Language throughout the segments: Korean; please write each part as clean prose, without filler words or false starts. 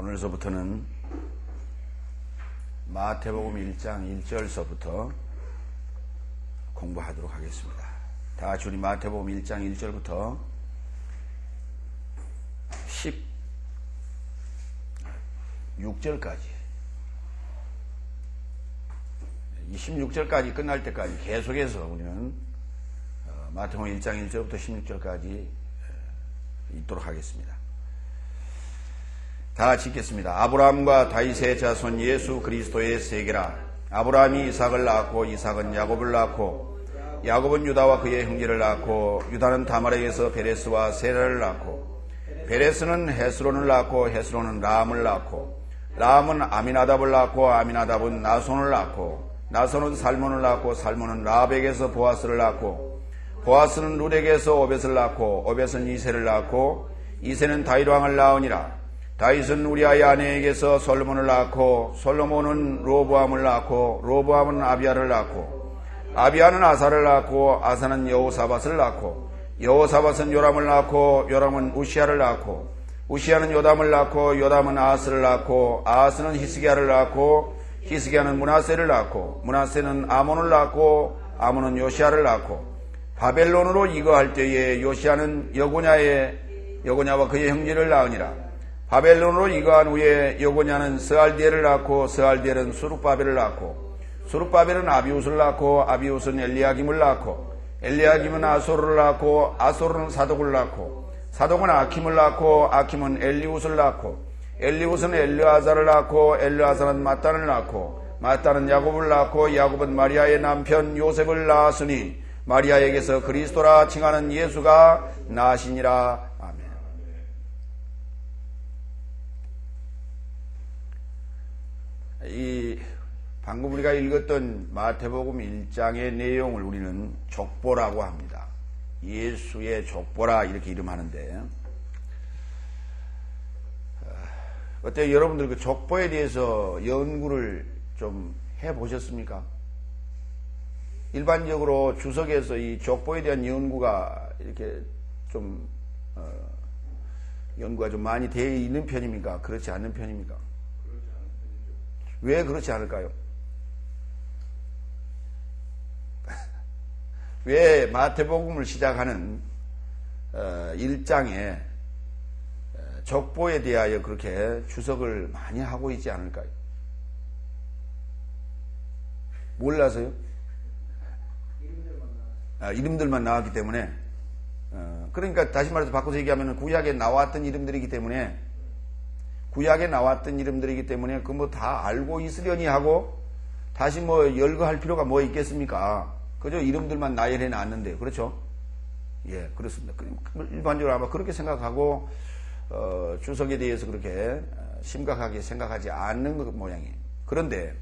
오늘서부터는 마태복음 1장 1절서부터 공부하도록 하겠습니다. 다 같이 우리 마태복음 1장 1절부터 16절까지 26절까지 끝날 때까지 계속해서 우리는 마태복음 1장 1절부터 16절까지 읽도록 하겠습니다. 다 같이 읽겠습니다. 아브라함과 다윗의 자손 예수 그리스도의 세계라. 아브라함이 이삭을 낳았고 이삭은 야곱을 낳았고 야곱은 유다와 그의 형제를 낳았고 유다는 다말에게서 베레스와 세라를 낳았고 베레스는 헤스론을 낳았고 헤스론은 라암을 낳았고 라암은 아미나답을 낳았고 아미나답은 나손을 낳았고 나손은 살몬을 낳았고 살몬은 라합에게서 보아스를 낳았고 보아스는 룻에게서 오벳을 낳았고 오벳은 이새를 낳았고 이새는 다윗 왕을 낳으니라. 다윗은 우리아의 아내에게서 솔로몬을 낳았고 솔로몬은 로보암을 낳았고 로보암은 아비야를 낳았고 아비야는 아사를 낳았고 아사는 여호사밧을 낳았고 여호사밧은 요람을 낳았고 요람은 우시야를 낳았고 우시야는 요담을 낳았고 요담은 아하스를 낳았고 아하스는 히스기야를 낳았고 히스기야는 문하세를 낳았고 문하세는 아몬을 낳았고 아몬은 요시야를 낳았고 바벨론으로 이거할 때에 요시야는 여고냐와 그의 형제를 낳으니라. 바벨론으로 이거한 후에 여고냐는 스알디엘을 낳고 스알디엘은 수룹바벨을 낳고 수룹바벨은 아비웃을 낳고 아비웃은 엘리야김을 낳고 엘리야김은 아소르를 낳고 아소르는 사독을 낳고 사독은 아킴을 낳고 아킴은 엘리웃을 낳고 엘리웃은 엘르아사를 낳고 엘르아사는 마단을 낳고 마단은 야곱을 낳고 야곱은 마리아의 남편 요셉을 낳았으니 마리아에게서 그리스도라 칭하는 예수가 나시니라. 이 방금 우리가 읽었던 마태복음 1장의 내용을 우리는 족보라고 합니다. 예수의 족보라 이렇게 이름하는데 어때요? 여러분들 그 족보에 대해서 연구를 좀 해보셨습니까? 일반적으로 주석에서 이 족보에 대한 연구가 이렇게 좀 연구가 좀 많이 되어 있는 편입니까? 그렇지 않는 편입니까? 왜 그렇지 않을까요? 왜 마태복음을 시작하는 1장에 족보에 대하여 그렇게 주석을 많이 하고 있지 않을까요? 몰라서요? 이름들만 나왔기 때문에 그러니까 다시 말해서 바꿔서 얘기하면 구약에 나왔던 이름들이기 때문에 그 뭐 다 알고 있으려니 하고 다시 뭐 열거할 필요가 뭐 있겠습니까? 그저 이름들만 나열해 놨는데 그렇죠? 예, 그렇습니다. 일반적으로 아마 그렇게 생각하고 주석에 대해서 그렇게 심각하게 생각하지 않는 모양이에요. 그런데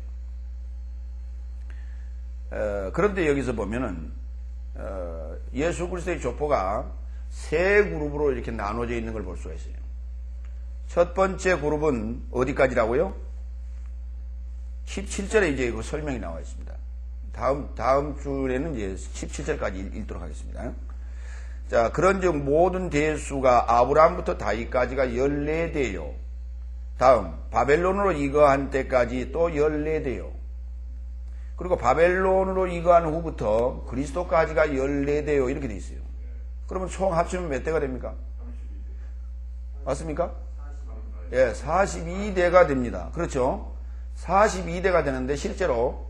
여기서 보면은 예수 그리스도의 족보가 세 그룹으로 이렇게 나눠져 있는 걸 볼 수가 있어요. 첫 번째 그룹은 어디까지라고요? 17절에 이제 그 설명이 나와 있습니다. 다음 줄에는 이제 17절까지 읽도록 하겠습니다. 자, 그런즉 모든 대수가 아브라함부터 다윗까지가 14대요. 다음, 바벨론으로 이거한 때까지 또 14대요. 그리고 바벨론으로 이거한 후부터 그리스도까지가 14대요. 이렇게 돼 있어요. 그러면 총 합치면 몇 대가 됩니까? 맞습니까? 예, 42대가 됩니다. 그렇죠? 42대가 되는데 실제로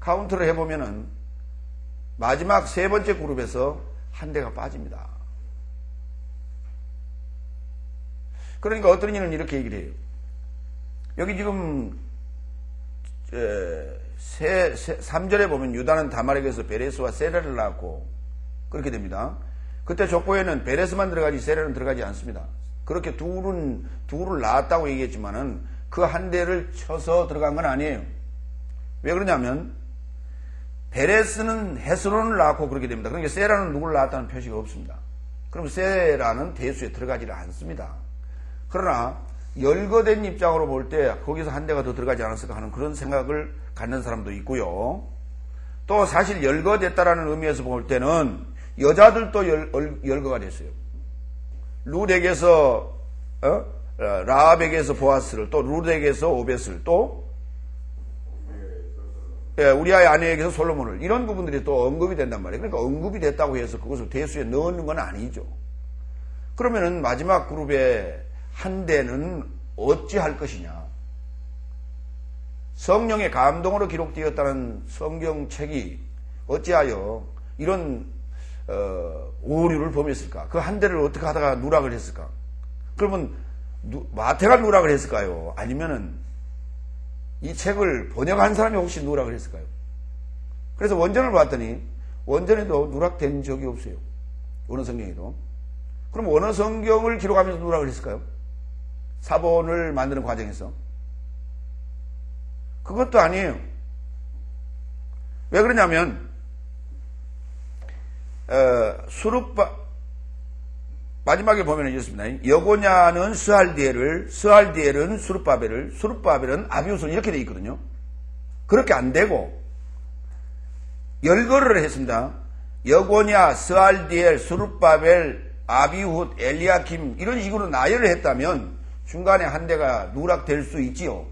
카운트를 해보면은 마지막 세 번째 그룹에서 한 대가 빠집니다. 그러니까 어떤 이는 이렇게 얘기를 해요. 여기 지금 3절에 보면 유다는 다말에게서 베레스와 세라를 낳았고 그렇게 됩니다. 그때 족보에는 베레스만 들어가지 세라는 들어가지 않습니다. 그렇게 둘을 낳았다고 얘기했지만은 그 한 대를 쳐서 들어간 건 아니에요. 왜 그러냐면 베레스는 헤스론을 낳고 그렇게 됩니다. 그러니까 세라는 누구를 낳았다는 표시가 없습니다. 그럼 세라는 대수에 들어가지를 않습니다. 그러나 열거된 입장으로 볼 때 거기서 한 대가 더 들어가지 않았을까 하는 그런 생각을 갖는 사람도 있고요. 또 사실 열거됐다라는 의미에서 볼 때는 여자들도 열거가 됐어요. 룻에게서 라합에게서 보아스를, 또 룻에게서 오벳을, 또 우리아의 아내에게서 솔로몬을, 이런 부분들이 또 언급이 된단 말이에요. 그러니까 언급이 됐다고 해서 그것을 대수에 넣는 건 아니죠. 그러면은 마지막 그룹의 한 대는 어찌할 것이냐. 성령의 감동으로 기록되었다는 성경책이 어찌하여 이런 오류를 범했을까? 그 한 대를 어떻게 하다가 누락을 했을까? 그러면 마태가 누락을 했을까요? 아니면은 이 책을 번역한 사람이 혹시 누락을 했을까요? 그래서 원전을 봤더니 원전에도 누락된 적이 없어요. 원어 성경에도. 그럼 원어 성경을 기록하면서 누락을 했을까요? 사본을 만드는 과정에서. 그것도 아니에요. 왜 그러냐면 마지막에 보면 이렇습니다. 여고냐는 스알디엘을, 스알디엘은 수룹바벨을, 수룹바벨은 아비후스를, 이렇게 돼 있거든요. 그렇게 안 되고 열거를 했습니다. 여고냐, 스알디엘, 수룹바벨, 아비훗, 엘리야킴, 이런 식으로 나열을 했다면 중간에 한 대가 누락될 수 있지요.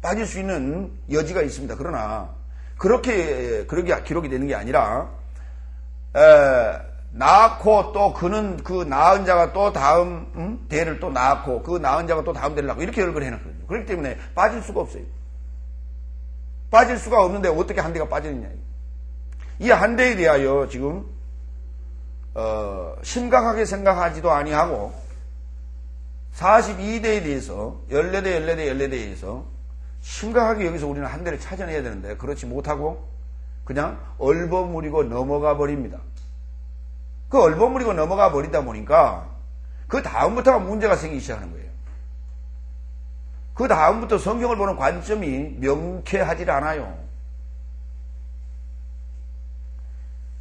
빠질 수 있는 여지가 있습니다. 그러나 그렇게 기록이 되는 게 아니라 낳고 또 그는 그 낳은 자가 또 다음 대를 또 낳고 그 낳은 자가 또 다음 대를 낳고 이렇게 열거를 해놨거든요. 그렇기 때문에 빠질 수가 없어요. 빠질 수가 없는데 어떻게 한 대가 빠지느냐. 이 한 대에 대하여 지금 심각하게 생각하지도 아니하고 42대에 대해서 14대에 대해서 심각하게 여기서 우리는 한 대를 찾아내야 되는데 그렇지 못하고 그냥 얼버무리고 넘어가 버립니다. 그 얼버무리고 넘어가 버리다 보니까 그 다음부터가 문제가 생기기 시작하는 거예요. 그 다음부터 성경을 보는 관점이 명쾌하지 않아요.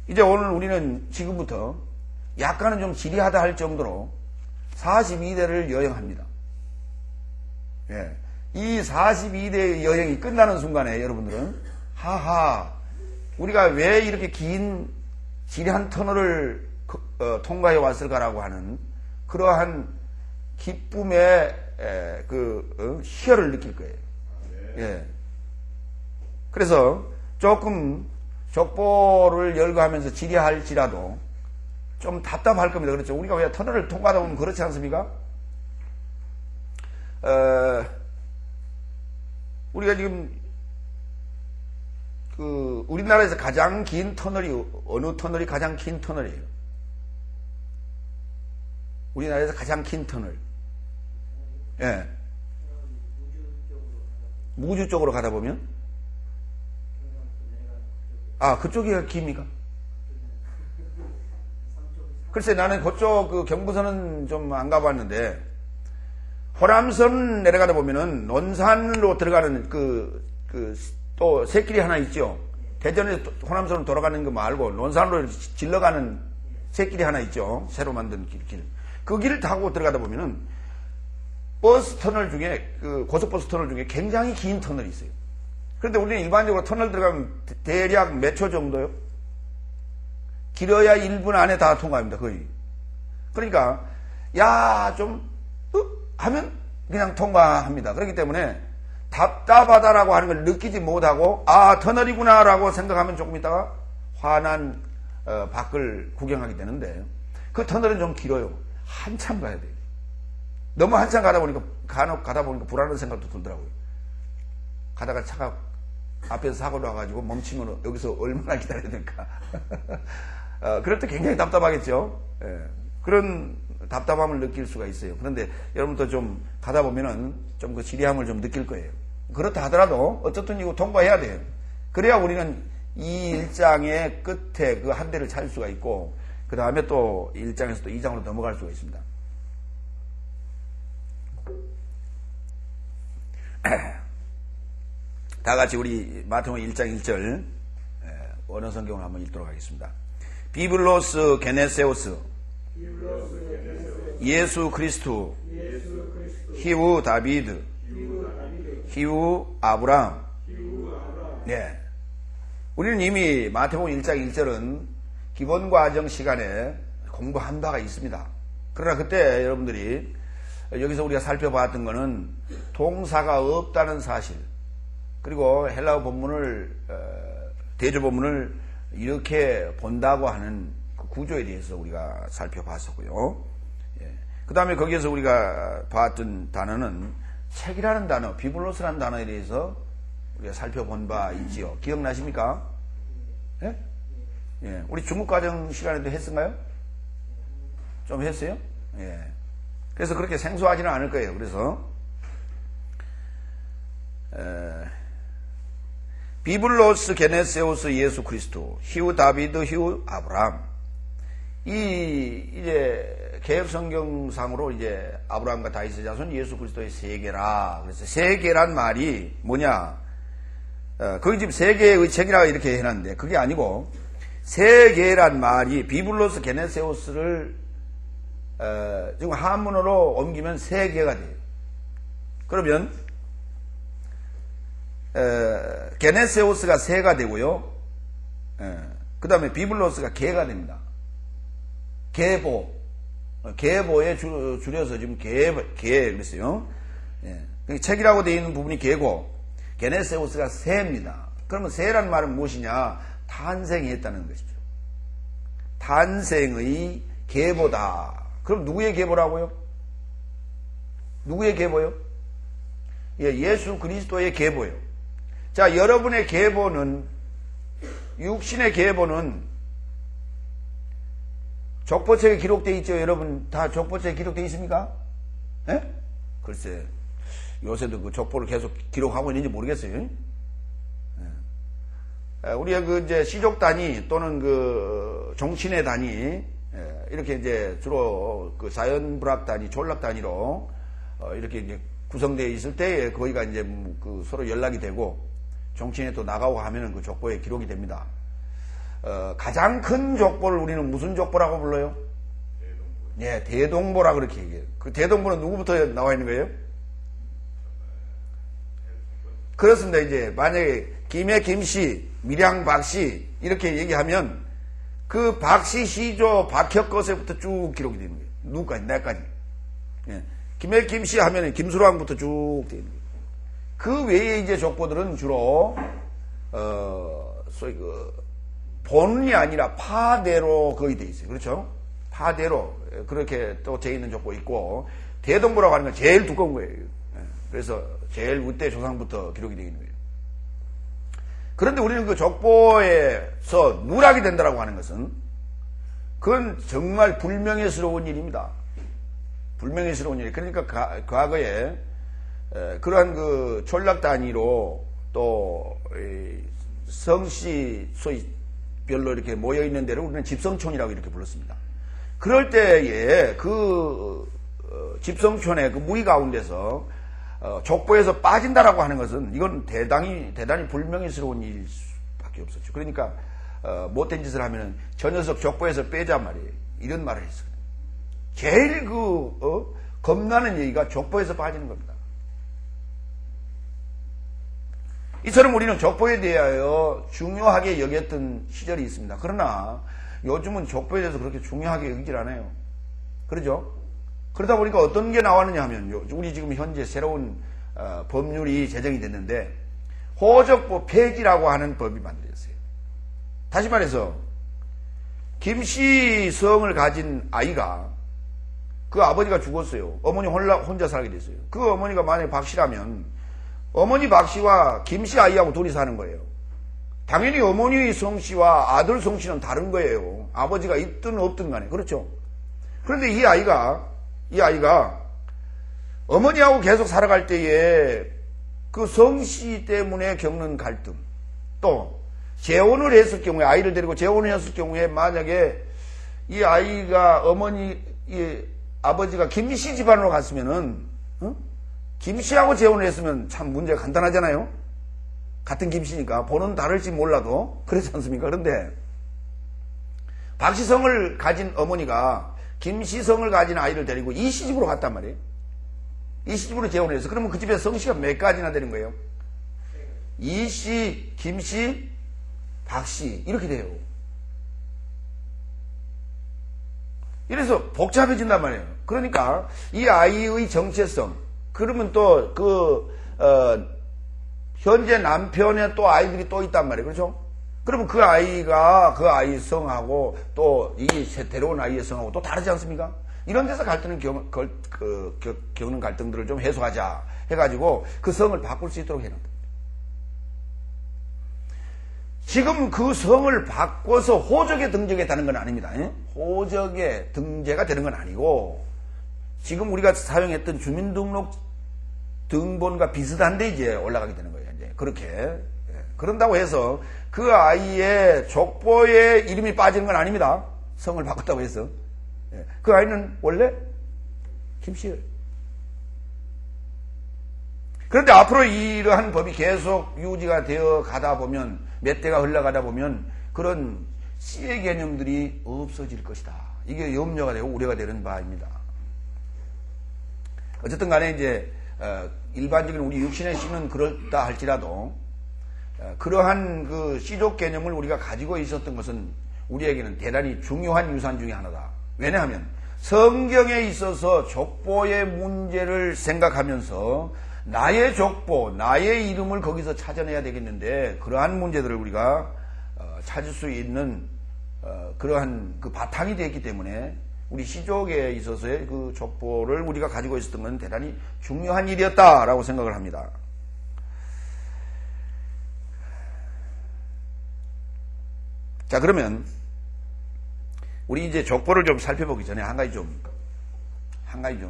이제 오늘 우리는 지금부터 약간은 좀 지리하다 할 정도로 42대를 여행합니다. 예. 이 42대 여행이 끝나는 순간에 여러분들은 하하, 우리가 왜 이렇게 긴 지리한 터널을 통과해 왔을까라고 하는 그러한 기쁨의 희열을 느낄 거예요. 예. 그래서 조금 족보를 열거하면서 지리할지라도 좀 답답할 겁니다. 그렇죠? 우리가 왜 터널을 통과하다 보면 그렇지 않습니까? 우리가 지금 우리나라에서 가장 긴 터널이 어느 터널이 가장 긴 터널이에요? 우리나라에서 가장 긴 터널. 예. 무주 쪽으로 가다 보면 그쪽이 깁니까? 글쎄 나는 그쪽 경부선은 좀 안 가봤는데 호남선 내려가다 보면은 논산으로 들어가는 또 새길이 하나 있죠. 대전에서 호남선으로 돌아가는 거 말고 논산으로 질러가는 새길이 하나 있죠. 새로 만든 길. 그 길을 타고 들어가다 보면은 버스 터널 중에 고속버스 터널 중에 굉장히 긴 터널이 있어요. 그런데 우리는 일반적으로 터널 들어가면 대략 몇 초 정도요? 길어야 1분 안에 다 통과합니다. 거의. 그러니까 하면 그냥 통과합니다. 그렇기 때문에 답답하다라고 하는 걸 느끼지 못하고 터널이구나라고 생각하면 조금 있다가 환한 밖을 구경하게 되는데 그 터널은 좀 길어요. 한참 가야 돼요. 너무 한참 가다 보니까 간혹 가다 보니까 불안한 생각도 들더라고요. 가다가 차가 앞에서 사고를 와가지고 멈추면 여기서 얼마나 기다려야 될까. 그럴 때 굉장히 답답하겠죠. 예. 그런 답답함을 느낄 수가 있어요. 그런데 여러분도 좀 가다 보면은 좀 그 지리함을 좀 느낄 거예요. 그렇다 하더라도 어쨌든 이거 통과해야 돼요. 그래야 우리는 이 일장의 끝에 그 한 대를 찾을 수가 있고 그 다음에 또 1장에서 또 2장으로 넘어갈 수가 있습니다. 다 같이 우리 마태복음 1장 1절 원어 성경을 한번 읽도록 하겠습니다. 비블로스 게네세우스 예수 그리스도 히우 다비드 히우 아브람. 네. 우리는 이미 마태복음 1장 1절은 기본 과정 시간에 공부한 바가 있습니다. 그러나 그때 여러분들이 여기서 우리가 살펴봤던 것은 동사가 없다는 사실, 그리고 헬라어 본문을 대조 본문을 이렇게 본다고 하는 그 구조에 대해서 우리가 살펴봤었고요. 그 다음에 거기에서 우리가 봤던 단어는 책이라는 단어, 비블로스라는 단어에 대해서 우리가 살펴본 바 있지요. 기억나십니까? 예? 예. 우리 중국과정 시간에도 했었나요? 좀 했어요? 예. 그래서 그렇게 생소하지는 않을 거예요. 그래서 비블로스 게네세우스 예수 그리스도, 히우 다비드, 히우 아브라함. 이제 개혁 성경상으로 이제 아브라함과 다윗의 자손 예수 그리스도의 세계라. 그래서 세계란 말이 뭐냐? 거기 지금 세계의 책이라 이렇게 해놨는데 그게 아니고, 세계란 말이 비블로스 게네세우스를 지금 한문으로 옮기면 세계가 돼요. 그러면 게네세우스가 세가 되고요. 그 다음에 비블로스가 개가 됩니다. 계보. 계보에 줄여서 지금 개 그랬어요. 책이라고 되어 있는 부분이 개고, 게네세우스가 세입니다. 그러면 세라는 말은 무엇이냐? 탄생이 했다는 것이죠. 탄생의 계보다. 그럼 누구의 계보라고요? 누구의 계보요? 예수 그리스도의 계보요. 자, 여러분의 계보는, 육신의 계보는 족보책에 기록되어 있죠. 여러분 다 족보책에 기록되어 있습니까? 예? 글쎄, 요새도 그 족보를 계속 기록하고 있는지 모르겠어요. 우리가 그 이제 시족 단위 또는 그 종친의 단위, 이렇게 이제 주로 그 자연불학 단위, 졸락 단위로 이렇게 이제 구성되어 있을 때 거기가 이제 그 서로 연락이 되고 종친에 또 나가고 하면은 그 족보에 기록이 됩니다. 가장 큰 족보를 우리는 무슨 족보라고 불러요? 대동보. 예, 대동보라 그렇게 얘기해요. 그 대동보는 누구부터 나와 있는 거예요? 그렇습니다. 이제 만약에 김해 김씨, 밀양 박씨 이렇게 얘기하면 그 박씨 시조 박혁거세부터 쭉 기록이 되는 거예요. 누구까지? 내까지. 예. 김해 김씨 하면 김수랑부터 쭉 되는 거예요. 그 외에 이제 족보들은 주로 소위 그 본이 아니라 파대로 거의 돼 있어요. 그렇죠? 파대로 그렇게 또 돼 있는 족보 있고, 대동보라고 하는 건 제일 두꺼운 거예요. 그래서 제일 우대 조상부터 기록이 되어 있는 거예요. 그런데 우리는 그 족보에서 누락이 된다라고 하는 것은 그건 정말 불명예스러운 일입니다. 불명예스러운 일. 그러니까 과거에 그러한 그 촌락 단위로 또 성씨 소위 별로 이렇게 모여 있는 데를 우리는 집성촌이라고 이렇게 불렀습니다. 그럴 때에 그 집성촌의 그 무리 가운데서 족보에서 빠진다라고 하는 것은 이건 대단히 불명예스러운 일일 수밖에 없었죠. 그러니까 못된 짓을 하면은 저 녀석 족보에서 빼자 말이에요. 이런 말을 했어요. 제일 겁나는 얘기가 족보에서 빠지는 겁니다. 이처럼 우리는 족보에 대하여 중요하게 여겼던 시절이 있습니다. 그러나 요즘은 족보에 대해서 그렇게 중요하게 여기질 않아요. 그러죠? 그러다 보니까 어떤 게 나왔느냐 하면, 우리 지금 현재 새로운 법률이 제정이 됐는데 호적보 폐지라고 하는 법이 만들어졌어요. 다시 말해서 김씨성을 가진 아이가, 그 아버지가 죽었어요. 어머니 혼자 살게 됐어요. 그 어머니가 만약에 박씨라면 어머니 박씨와 김씨 아이하고 둘이 사는 거예요. 당연히 어머니 성씨와 아들 성씨는 다른 거예요. 아버지가 있든 없든 간에. 그렇죠? 그런데 이 아이가 어머니하고 계속 살아갈 때에 그 성씨 때문에 겪는 갈등, 또 재혼을 했을 경우에, 아이를 데리고 재혼을 했을 경우에 만약에 이 아이가 아버지가 김씨 집안으로 갔으면은 김씨하고 재혼을 했으면 참 문제가 간단하잖아요. 같은 김씨니까 본은 다를지 몰라도 그렇지 않습니까? 그런데 박씨성을 가진 어머니가 김씨성을 가진 아이를 데리고 이 시집으로 갔단 말이에요. 이 시집으로 재혼을 해서. 그러면 그 집에 성씨가 몇 가지나 되는 거예요? 이씨, 김씨, 박씨 이렇게 돼요. 이래서 복잡해진단 말이에요. 그러니까 이 아이의 정체성, 그러면 또 현재 남편의 또 아이들이 또 있단 말이에요. 그렇죠? 그러면 그 아이 성하고 또 이 데려온 아이의 성하고 또 다르지 않습니까? 이런 데서 겪는 갈등들을 좀 해소하자 해가지고 그 성을 바꿀 수 있도록 해놓는다. 지금 그 성을 바꿔서 호적에 등재했다는 건 아닙니다. 호적에 등재가 되는 건 아니고 지금 우리가 사용했던 주민등록 등본과 비슷한데 이제 올라가게 되는 거예요. 이제 그렇게. 그런다고 해서 그 아이의 족보에 이름이 빠지는 건 아닙니다. 성을 바꿨다고 해서. 그 아이는 원래 김씨예요. 그런데 앞으로 이러한 법이 계속 유지가 되어 가다 보면, 몇 대가 흘러가다 보면 그런 씨의 개념들이 없어질 것이다. 이게 염려가 되고 우려가 되는 바입니다. 어쨌든 간에 이제 일반적인 우리 육신의 씨는 그렇다 할지라도 그러한 그 씨족 개념을 우리가 가지고 있었던 것은 우리에게는 대단히 중요한 유산 중에 하나다. 왜냐하면 성경에 있어서 족보의 문제를 생각하면서 나의 족보, 나의 이름을 거기서 찾아내야 되겠는데 그러한 문제들을 우리가 찾을 수 있는 그러한 그 바탕이 되었기 때문에 우리 씨족에 있어서의 그 족보를 우리가 가지고 있었던 건 대단히 중요한 일이었다라고 생각을 합니다. 자, 그러면 우리 이제 족보를 좀 살펴보기 전에 한 가지 좀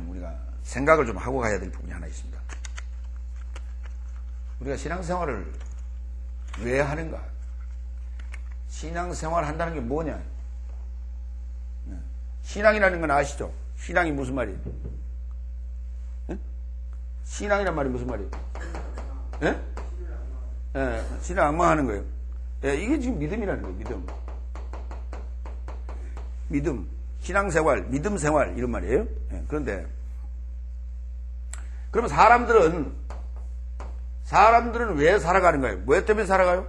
우리가 생각을 좀 하고 가야 될 부분이 하나 있습니다. 우리가 신앙생활을 왜 하는가? 신앙생활을 한다는 게 뭐냐? 신앙이라는 건 아시죠? 신앙이 무슨 말이에요? 신앙이란 말이 무슨 말이에요? 신앙 악망하는 거예요. 이게 지금 믿음이라는 거예요. 믿음. 신앙생활, 믿음생활 이런 말이에요. 그런데 그러면 사람들은 왜 살아가는가요? 뭐 때문에 살아가요?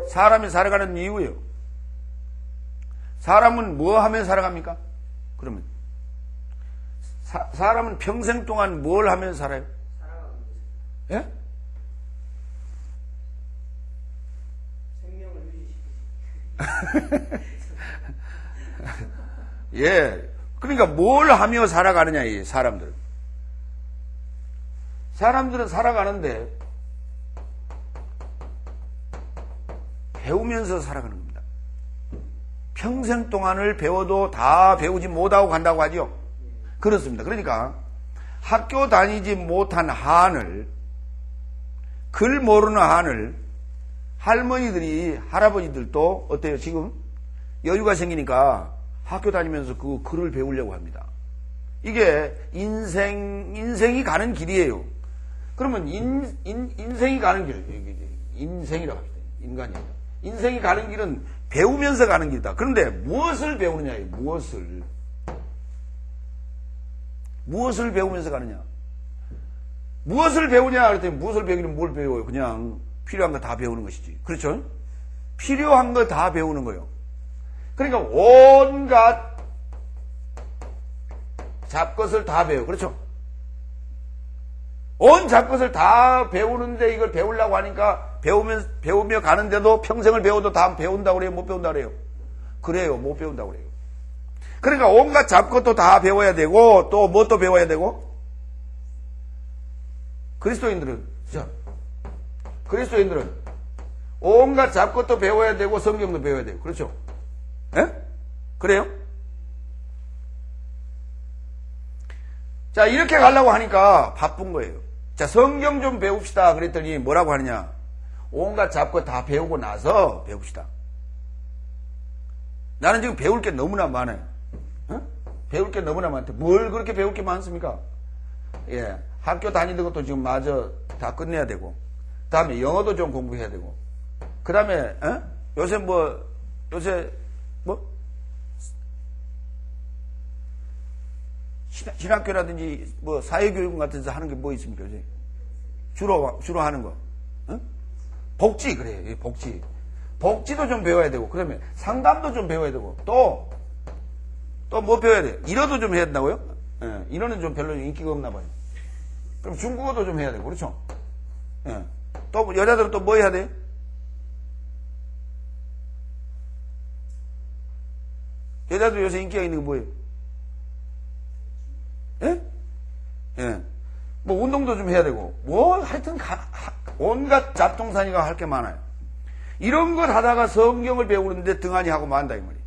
사람이 살아가는 이유예요. 사람은 뭐 하면 살아갑니까? 그러면 사람은 평생 동안 뭘 하면 살아요? 예? 생명을 유지시키지. 예. 그러니까 뭘 하며 살아가느냐, 이 사람들은. 사람들은 살아가는데 배우면서 살아가는 겁니다. 평생 동안을 배워도 다 배우지 못하고 간다고 하죠. 그렇습니다. 그러니까 학교 다니지 못한 한을, 글 모르는 한을 할머니들이, 할아버지들도 어때요? 지금 여유가 생기니까 학교 다니면서 그 글을 배우려고 합니다. 이게 인생이 가는 길이에요. 그러면 인생이 가는 길, 인생이라고 합시다. 인간이 아니라. 인생이 가는 길은 배우면서 가는 길이다. 그런데 무엇을 배우느냐예요. 무엇을 배우면서 가느냐. 무엇을 배우냐 그랬더니 무엇을 배우기는 뭘 배워요. 그냥 필요한 거 다 배우는 것이지. 그렇죠? 필요한 거 다 배우는 거예요. 그러니까 온갖 잡것을 다 배워. 그렇죠? 온 잡것을 다 배우는데 이걸 배우려고 하니까 배우며 가는데도 평생을 배워도 다 배운다고 그래요? 못 배운다고 그래요? 그래요. 못 배운다고 그래요. 그러니까 온갖 잡것도 다 배워야 되고 또 뭣도 배워야 되고 그리스도인들은 온갖 잡것도 배워야 되고 성경도 배워야 되고 그렇죠? 예? 그래요? 자, 이렇게 가려고 하니까 바쁜 거예요. 자, 성경 좀 배웁시다 그랬더니 뭐라고 하느냐? 온갖 잡것 다 배우고 나서 배웁시다. 나는 지금 배울 게 너무나 많아요. 배울 게 너무나 많대. 뭘 그렇게 배울 게 많습니까? 예, 학교 다니는 것도 지금 마저 다 끝내야 되고, 그 다음에 영어도 좀 공부해야 되고, 그 다음에 요새 신학교라든지 사회교육 같은 데서 하는 게 뭐 있습니까? 요새? 주로 하는 거. 복지, 그래. 복지. 복지도 좀 배워야 되고, 그 다음에 상담도 좀 배워야 되고, 또 뭐 배워야 돼요? 일어도 좀 해야 된다고요? 예, 인어는 좀 별로 인기가 없나 봐요. 그럼 중국어도 좀 해야 되고, 그렇죠? 예. 또, 여자들은 또 뭐 해야 돼요? 여자들 요새 인기가 있는 게 뭐예요? 예? 예. 뭐, 운동도 좀 해야 되고, 뭐, 하여튼, 온갖 잡동사니가 할 게 많아요. 이런 것 하다가 성경을 배우는데 등한히 하고 만다, 이 말이에요.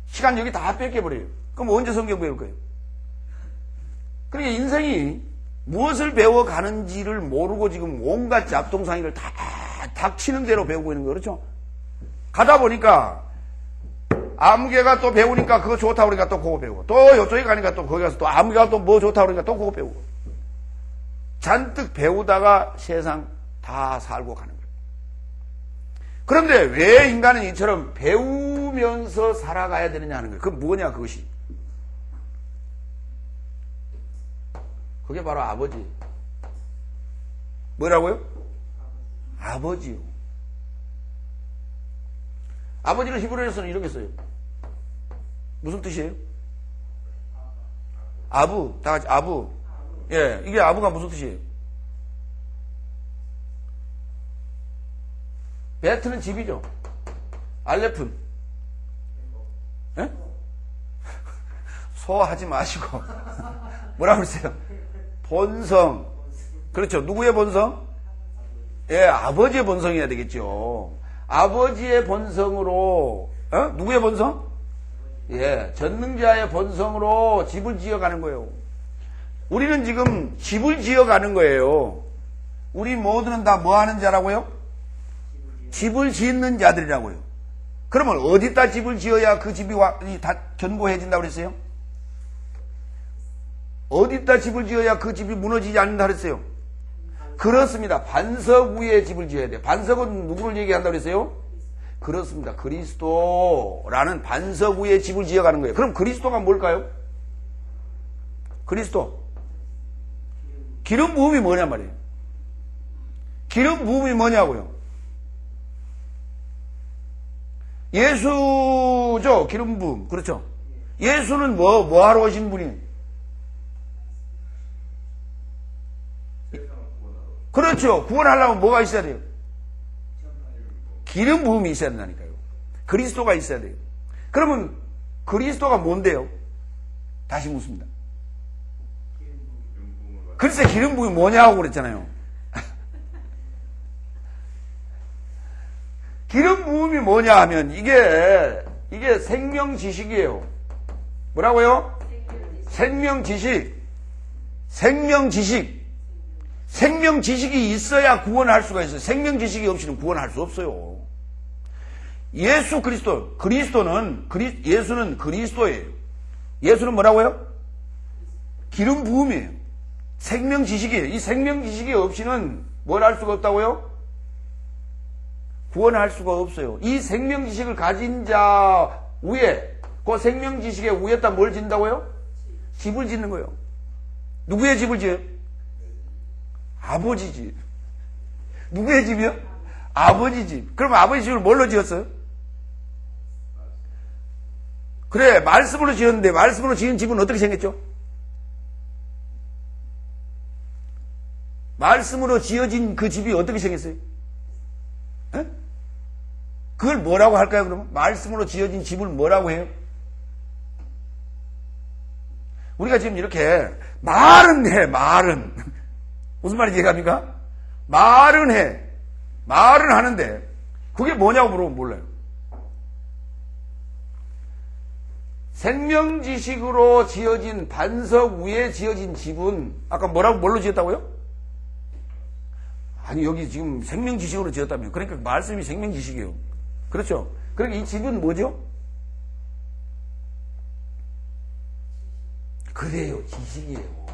시간 여기 다 뺏겨버려요. 그럼 언제 성경 배울 거예요? 그러니까 인생이 무엇을 배워가는지를 모르고 지금 온갖 잡동사니를 다 닥치는 대로 배우고 있는 거예요. 그렇죠? 가다 보니까 아무개가 또 배우니까 그거 좋다고 그러니까 또 그거 배우고, 또 이쪽에 가니까 또 거기 가서 또 아무개가 또 뭐 좋다고 그러니까 또 그거 배우고, 잔뜩 배우다가 세상 다 살고 가는 거예요. 그런데 왜 인간은 이처럼 배우면서 살아가야 되느냐 하는 거예요. 그건 뭐냐, 그것이. 그게 바로 아버지. 뭐라고요? 아버지요. 아버지를 히브리어에서는 이렇게 써요. 무슨 뜻이에요? 아부. 다 같이 아부. 예, 이게 아부가 무슨 뜻이에요? 베트는 집이죠. 알레픈. 예? 소하지 마시고. 뭐라고 그랬어요? 본성. 그렇죠. 누구의 본성? 예, 아버지의 본성이어야 되겠죠. 아버지의 본성으로, 누구의 본성? 예, 전능자의 본성으로 집을 지어가는 거예요. 우리는 지금 집을 지어가는 거예요. 우리 모두는 다 뭐 하는 자라고요? 집을 짓는 자들이라고요. 그러면 어디다 집을 지어야 그 집이 다 견고해진다고 그랬어요? 어디다 집을 지어야 그 집이 무너지지 않는다 그랬어요? 그렇습니다. 반석 위에 집을 지어야 돼요. 반석은 누구를 얘기한다고 그랬어요? 그렇습니다. 그리스도라는 반석 위에 집을 지어가는 거예요. 그럼 그리스도가 뭘까요? 그리스도. 기름 부음이 뭐냐 말이에요. 기름 부음이 뭐냐고요. 예수죠. 기름 부음. 그렇죠. 예수는 뭐 하러 오신 분이? 그렇죠. 구원하려면 뭐가 있어야 돼요? 기름 부음이 있어야 된다니까요. 그리스도가 있어야 돼요. 그러면 그리스도가 뭔데요? 다시 묻습니다. 글쎄 기름 부음이 뭐냐고 그랬잖아요. 기름 부음이 뭐냐 하면 이게 생명 지식이에요. 뭐라고요? 생명 지식. 생명 지식. 생명 지식이 있어야 구원할 수가 있어요. 생명 지식이 없이는 구원할 수 없어요. 예수 그리스도, 예수는 그리스도예요. 예수는 뭐라고요? 기름 부음이에요. 생명 지식이에요. 이 생명 지식이 없이는 뭘 할 수가 없다고요? 구원할 수가 없어요. 이 생명 지식을 가진 자 위에, 그 생명 지식의 위에다 뭘 짓는다고요? 집을 짓는 거예요. 누구의 집을 지어요? 아버지 집. 누구의 집이요? 아버지 집. 그럼 아버지 집을 뭘로 지었어요? 그래, 말씀으로 지었는데 말씀으로 지은 집은 어떻게 생겼죠? 말씀으로 지어진 그 집이 어떻게 생겼어요? 에? 그걸 뭐라고 할까요, 그러면? 말씀으로 지어진 집을 뭐라고 해요? 우리가 지금 이렇게 말은 해, 말은. 무슨 말인지 이해갑니까? 말은 해. 말은 하는데 그게 뭐냐고 물어보면 몰라요. 생명지식으로 지어진 반석 위에 지어진 집은 아까 뭘로 지었다고요? 아니 여기 지금 생명지식으로 지었다며. 그러니까 말씀이 생명지식이에요. 그렇죠? 그러니까 이 집은 뭐죠? 그래요. 지식이에요.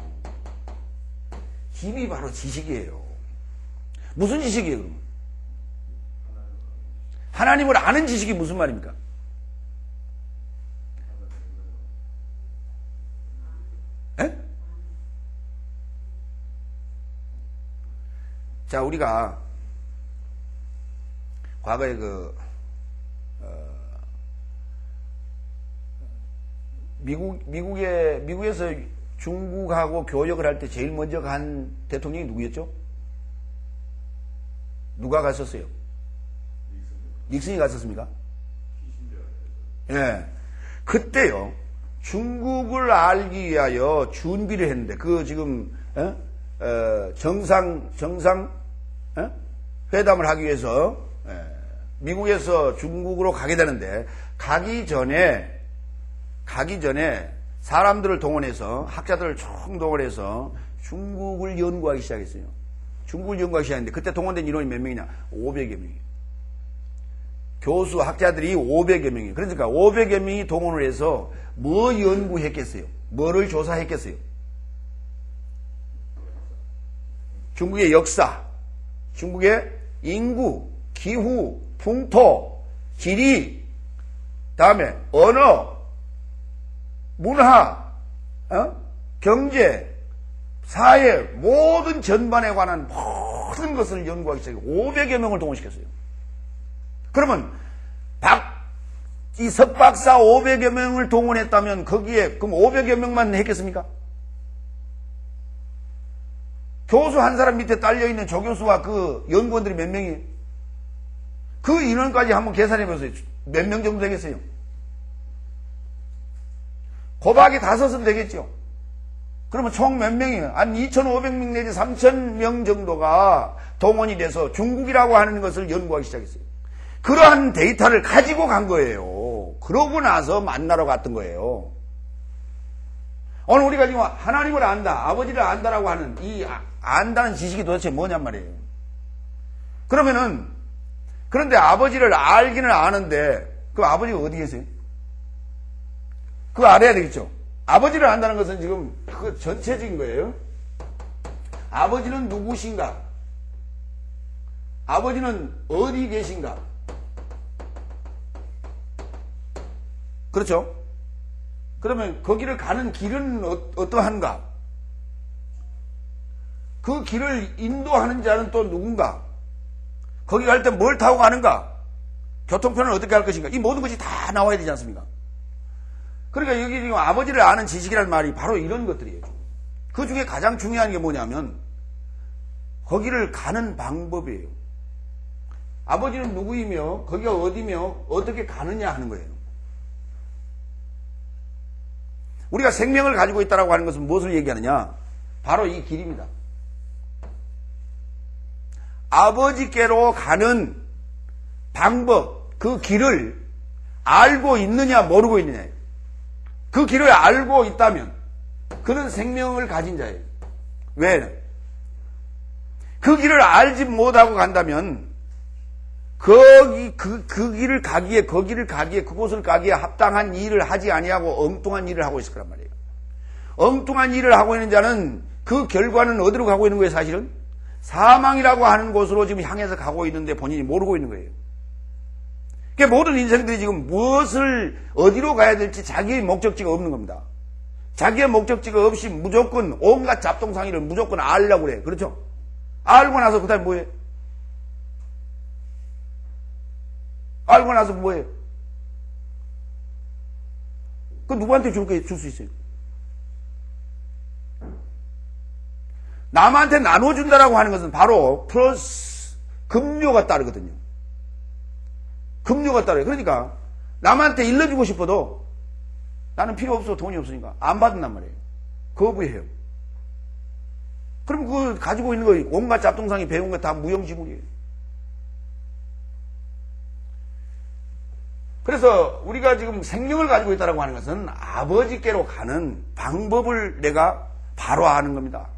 집이 바로 지식이에요. 무슨 지식이에요, 그러면? 하나님을 아는 지식이 무슨 말입니까? 에? 자, 우리가 과거에 미국에서 중국하고 교역을 할 때 제일 먼저 간 대통령이 누구였죠? 누가 갔었어요? 닉슨이 갔었습니까? 예. 그때요, 중국을 알기 위하여 준비를 했는데, 지금, 정상, 회담을 하기 위해서, 미국에서 중국으로 가게 되는데, 가기 전에 사람들을 동원해서, 학자들을 총 동원해서 중국을 연구하기 시작했어요. 중국을 연구하기 시작했는데, 그때 동원된 인원이 몇 명이냐? 500여 명이에요. 교수, 학자들이 500여 명이에요. 그러니까 500여 명이 동원을 해서 뭐 연구했겠어요? 뭐를 조사했겠어요? 중국의 역사, 중국의 인구, 기후, 풍토, 지리, 다음에 언어, 문화, 경제, 사회, 모든 전반에 관한 모든 것을 연구하기 시작해요. 500여 명을 동원시켰어요. 그러면 이 석박사 500여 명을 동원했다면 거기에 그럼 500여 명만 했겠습니까? 교수 한 사람 밑에 딸려있는 조교수와 그 연구원들이 몇 명이에요? 그 인원까지 한번 계산해 보세요. 몇 명 정도 되겠어요? 곱하기 5은 되겠죠? 그러면 총 몇 명이에요? 한 2,500명 내지 3,000명 정도가 동원이 돼서 중국이라고 하는 것을 연구하기 시작했어요. 그러한 데이터를 가지고 간 거예요. 그러고 나서 만나러 갔던 거예요. 오늘 우리가 지금 하나님을 안다, 아버지를 안다라고 하는 이 안다는 지식이 도대체 뭐냔 말이에요. 그런데 아버지를 알기는 아는데 그 아버지가 어디 계세요? 그거 알아야 되겠죠? 아버지를 안다는 것은 지금 그 전체적인 거예요. 아버지는 누구신가? 아버지는 어디 계신가? 그렇죠? 그러면 거기를 가는 길은 어떠한가? 그 길을 인도하는 자는 또 누군가? 거기 갈 때 뭘 타고 가는가? 교통편은 어떻게 할 것인가? 이 모든 것이 다 나와야 되지 않습니까? 그러니까 여기 지금 아버지를 아는 지식이라는 말이 바로 이런 것들이에요. 그 중에 가장 중요한 게 뭐냐면 거기를 가는 방법이에요. 아버지는 누구이며 거기가 어디며 어떻게 가느냐 하는 거예요. 우리가 생명을 가지고 있다고 하는 것은 무엇을 얘기하느냐? 바로 이 길입니다. 아버지께로 가는 방법, 그 길을 알고 있느냐 모르고 있느냐. 그 길을 알고 있다면 그는 생명을 가진 자예요. 왜? 그 길을 알지 못하고 간다면 그 길을 가기에 그곳을 가기에 합당한 일을 하지 아니하고 엉뚱한 일을 하고 있을 거란 말이에요. 엉뚱한 일을 하고 있는 자는 그 결과는 어디로 가고 있는 거예요? 사실은 사망이라고 하는 곳으로 지금 향해서 가고 있는데 본인이 모르고 있는 거예요. 그러니까 모든 인생들이 지금 무엇을 어디로 가야 될지 자기의 목적지가 없는 겁니다. 자기의 목적지가 없이 무조건 온갖 잡동사니를 무조건 알려고 그래. 그렇죠? 알고 나서 그 다음에 뭐해? 알고 나서 뭐해? 그 누구한테 줄 수 있어요? 남한테 나눠준다라고 하는 것은 바로 플러스 급료가 따르거든요. 급료가 따라요. 그러니까 남한테 일러주고 싶어도 나는 필요 없어, 돈이 없으니까 안 받는단 말이에요. 거부해요. 그럼 그 가지고 있는 거 온갖 잡동상이 배운 거 다 무용지물이에요. 그래서 우리가 지금 생명을 가지고 있다고 하는 것은 아버지께로 가는 방법을 내가 바로 아는 겁니다.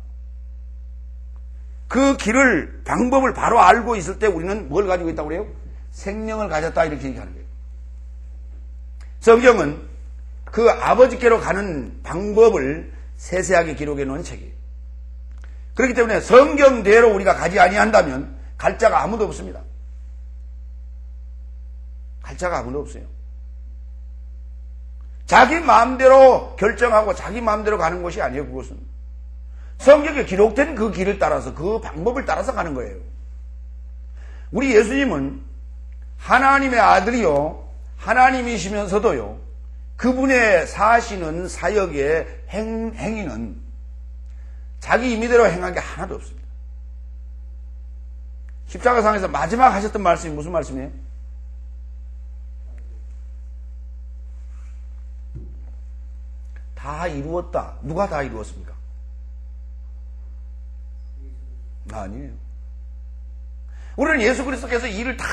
그 길을, 방법을 바로 알고 있을 때 우리는 뭘 가지고 있다고 그래요? 생명을 가졌다, 이렇게 얘기하는 거예요. 성경은 그 아버지께로 가는 방법을 세세하게 기록해 놓은 책이에요. 그렇기 때문에 성경대로 우리가 가지 아니한다면 갈 자가 아무도 없습니다. 갈 자가 아무도 없어요. 자기 마음대로 결정하고 자기 마음대로 가는 것이 아니에요. 그것은 성경에 기록된 그 길을 따라서, 그 방법을 따라서 가는 거예요. 우리 예수님은 하나님의 아들이요, 하나님이시면서도요, 그분의 사시는 사역의 행위는 자기 임의대로 행한 게 하나도 없습니다. 십자가상에서 마지막 하셨던 말씀이 무슨 말씀이에요? 다 이루었다. 누가 다 이루었습니까? 아니에요. 우리는 예수 그리스도께서 일을 다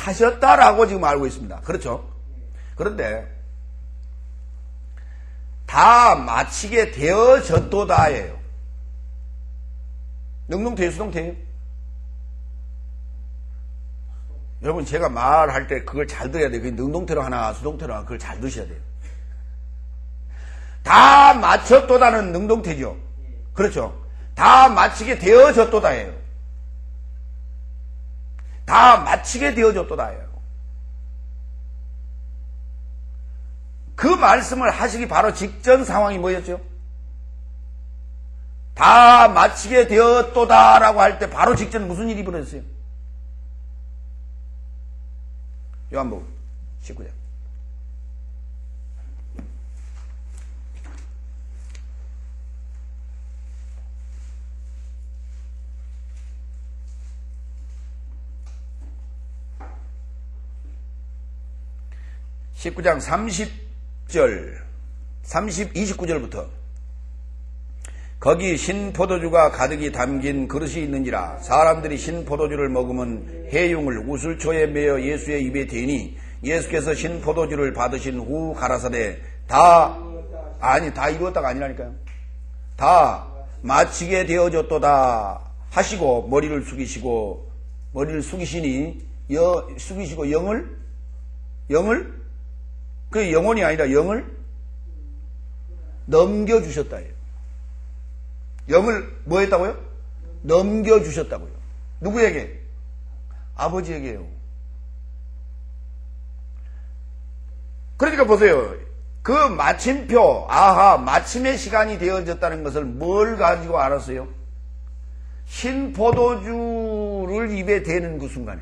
하셨다라고 지금 알고 있습니다. 그렇죠? 그런데 다 마치게 되어졌도다예요. 능동태요, 수동태요? 여러분, 제가 말할 때 그걸 잘 들어야 돼요. 그게 능동태로 하나, 수동태로 하나, 그걸 잘 드셔야 돼요. 다 마쳤도다는 능동태죠. 그렇죠? 다 마치게 되어졌도다예요. 다 마치게 되어졌도다예요. 그 말씀을 하시기 바로 직전 상황이 뭐였죠? 다 마치게 되었도다라고 할 때 바로 직전 무슨 일이 벌어졌어요? 요한복음 19장. (19장) 30절 29절부터 거기 신포도주가 가득히 담긴 그릇이 있는지라 사람들이 신포도주를 먹으면 해흉을 우슬초에 매어 예수의 입에 대니 예수께서 신포도주를 받으신 후 가라사대 다 이루었다가 아니라니까요. 다 마치게 되어졌도다 하시고 머리를 숙이시니 숙이시고 영을 그 영혼이 아니라 영을 넘겨주셨다예요. 영을 뭐 했다고요? 넘겨주셨다고요. 누구에게? 아버지에게요. 그러니까 보세요. 그 마침표, 마침의 시간이 되어졌다는 것을 뭘 가지고 알았어요? 신포도주를 입에 대는 그 순간에.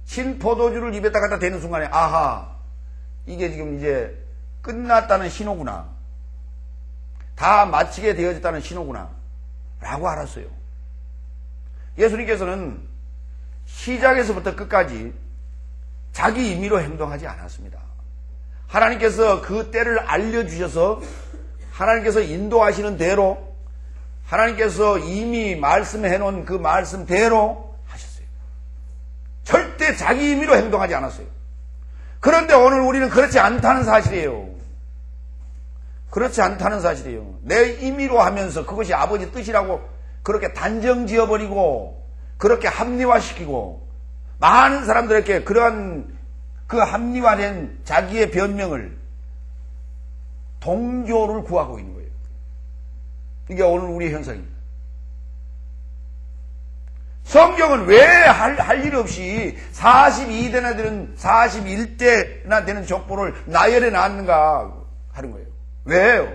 신포도주를 입에다 갖다 대는 순간에, 이게 지금 이제 끝났다는 신호구나. 다 마치게 되어졌다는 신호구나. 라고 알았어요. 예수님께서는 시작에서부터 끝까지 자기 임의로 행동하지 않았습니다. 하나님께서 그 때를 알려주셔서 하나님께서 인도하시는 대로 하나님께서 이미 말씀해 놓은 그 말씀대로 하셨어요. 절대 자기 임의로 행동하지 않았어요. 그런데 오늘 우리는 그렇지 않다는 사실이에요. 그렇지 않다는 사실이에요. 내 임의로 하면서 그것이 아버지 뜻이라고 그렇게 단정 지어버리고 그렇게 합리화시키고 많은 사람들에게 그러한 그 합리화된 자기의 변명을 동조를 구하고 있는 거예요. 이게 오늘 우리의 현상입니다. 성경은 왜 할 일 없이 42대나 되는 41대나 되는 족보를 나열해 놨는가 하는 거예요. 왜요?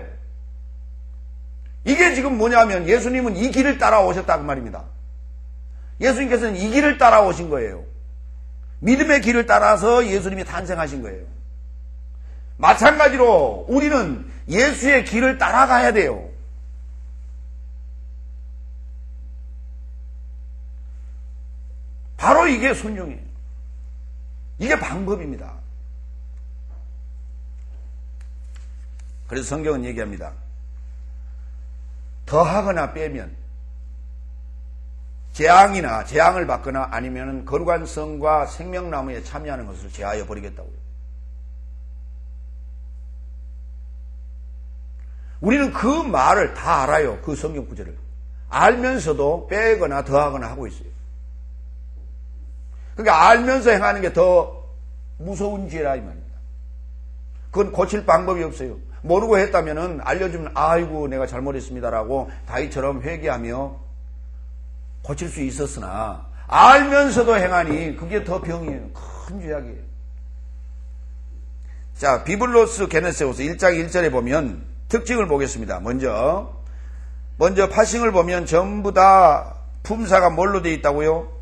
이게 지금 뭐냐면 예수님은 이 길을 따라오셨다고 말입니다. 예수님께서는 이 길을 따라오신 거예요. 믿음의 길을 따라서 예수님이 탄생하신 거예요. 마찬가지로 우리는 예수의 길을 따라가야 돼요. 바로 이게 순종이에요. 이게 방법입니다. 그래서 성경은 얘기합니다. 더하거나 빼면 재앙을 받거나 아니면 거룩한 성과 생명나무에 참여하는 것을 제하여 버리겠다고요. 우리는 그 말을 다 알아요. 그 성경 구절을. 알면서도 빼거나 더하거나 하고 있어요. 그러니까 알면서 행하는 게 더 무서운 죄라 이 말입니다. 그건 고칠 방법이 없어요. 모르고 했다면은 알려주면 아이고 내가 잘못했습니다라고 다윗처럼 회개하며 고칠 수 있었으나 알면서도 행하니 그게 더 병이에요. 큰 죄악이에요. 자, 비블로스 게네세우스 1장 1절에 보면 특징을 보겠습니다. 먼저 파싱을 보면 전부 다 품사가 뭘로 되어 있다고요?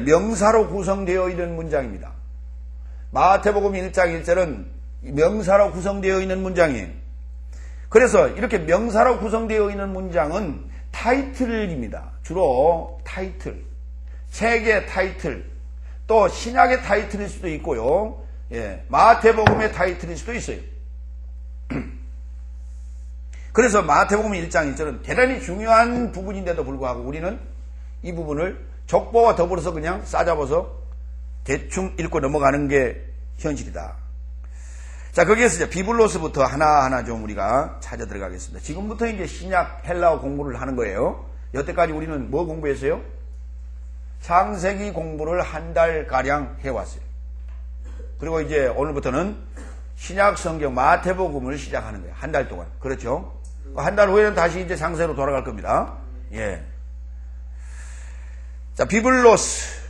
명사로 구성되어 있는 문장입니다. 마태복음 1장 1절은 명사로 구성되어 있는 문장이에요. 그래서 이렇게 명사로 구성되어 있는 문장은 타이틀입니다. 주로 타이틀, 책의 타이틀, 또 신약의 타이틀일 수도 있고요. 예, 마태복음의 타이틀일 수도 있어요. 그래서 마태복음 1장 1절은 대단히 중요한 부분인데도 불구하고 우리는 이 부분을 족보와 더불어서 그냥 싸잡아서 대충 읽고 넘어가는 게 현실이다. 자, 거기에서 이제 비블로스부터 하나하나 좀 우리가 찾아 들어가겠습니다. 지금부터 이제 신약 헬라어 공부를 하는 거예요. 여태까지 우리는 뭐 공부했어요? 창세기 공부를 한 달가량 해왔어요. 그리고 이제 오늘부터는 신약 성경 마태복음을 시작하는 거예요. 한 달 동안. 그렇죠? 한 달 후에는 다시 이제 장세로 돌아갈 겁니다. 예. 자, 비블로스.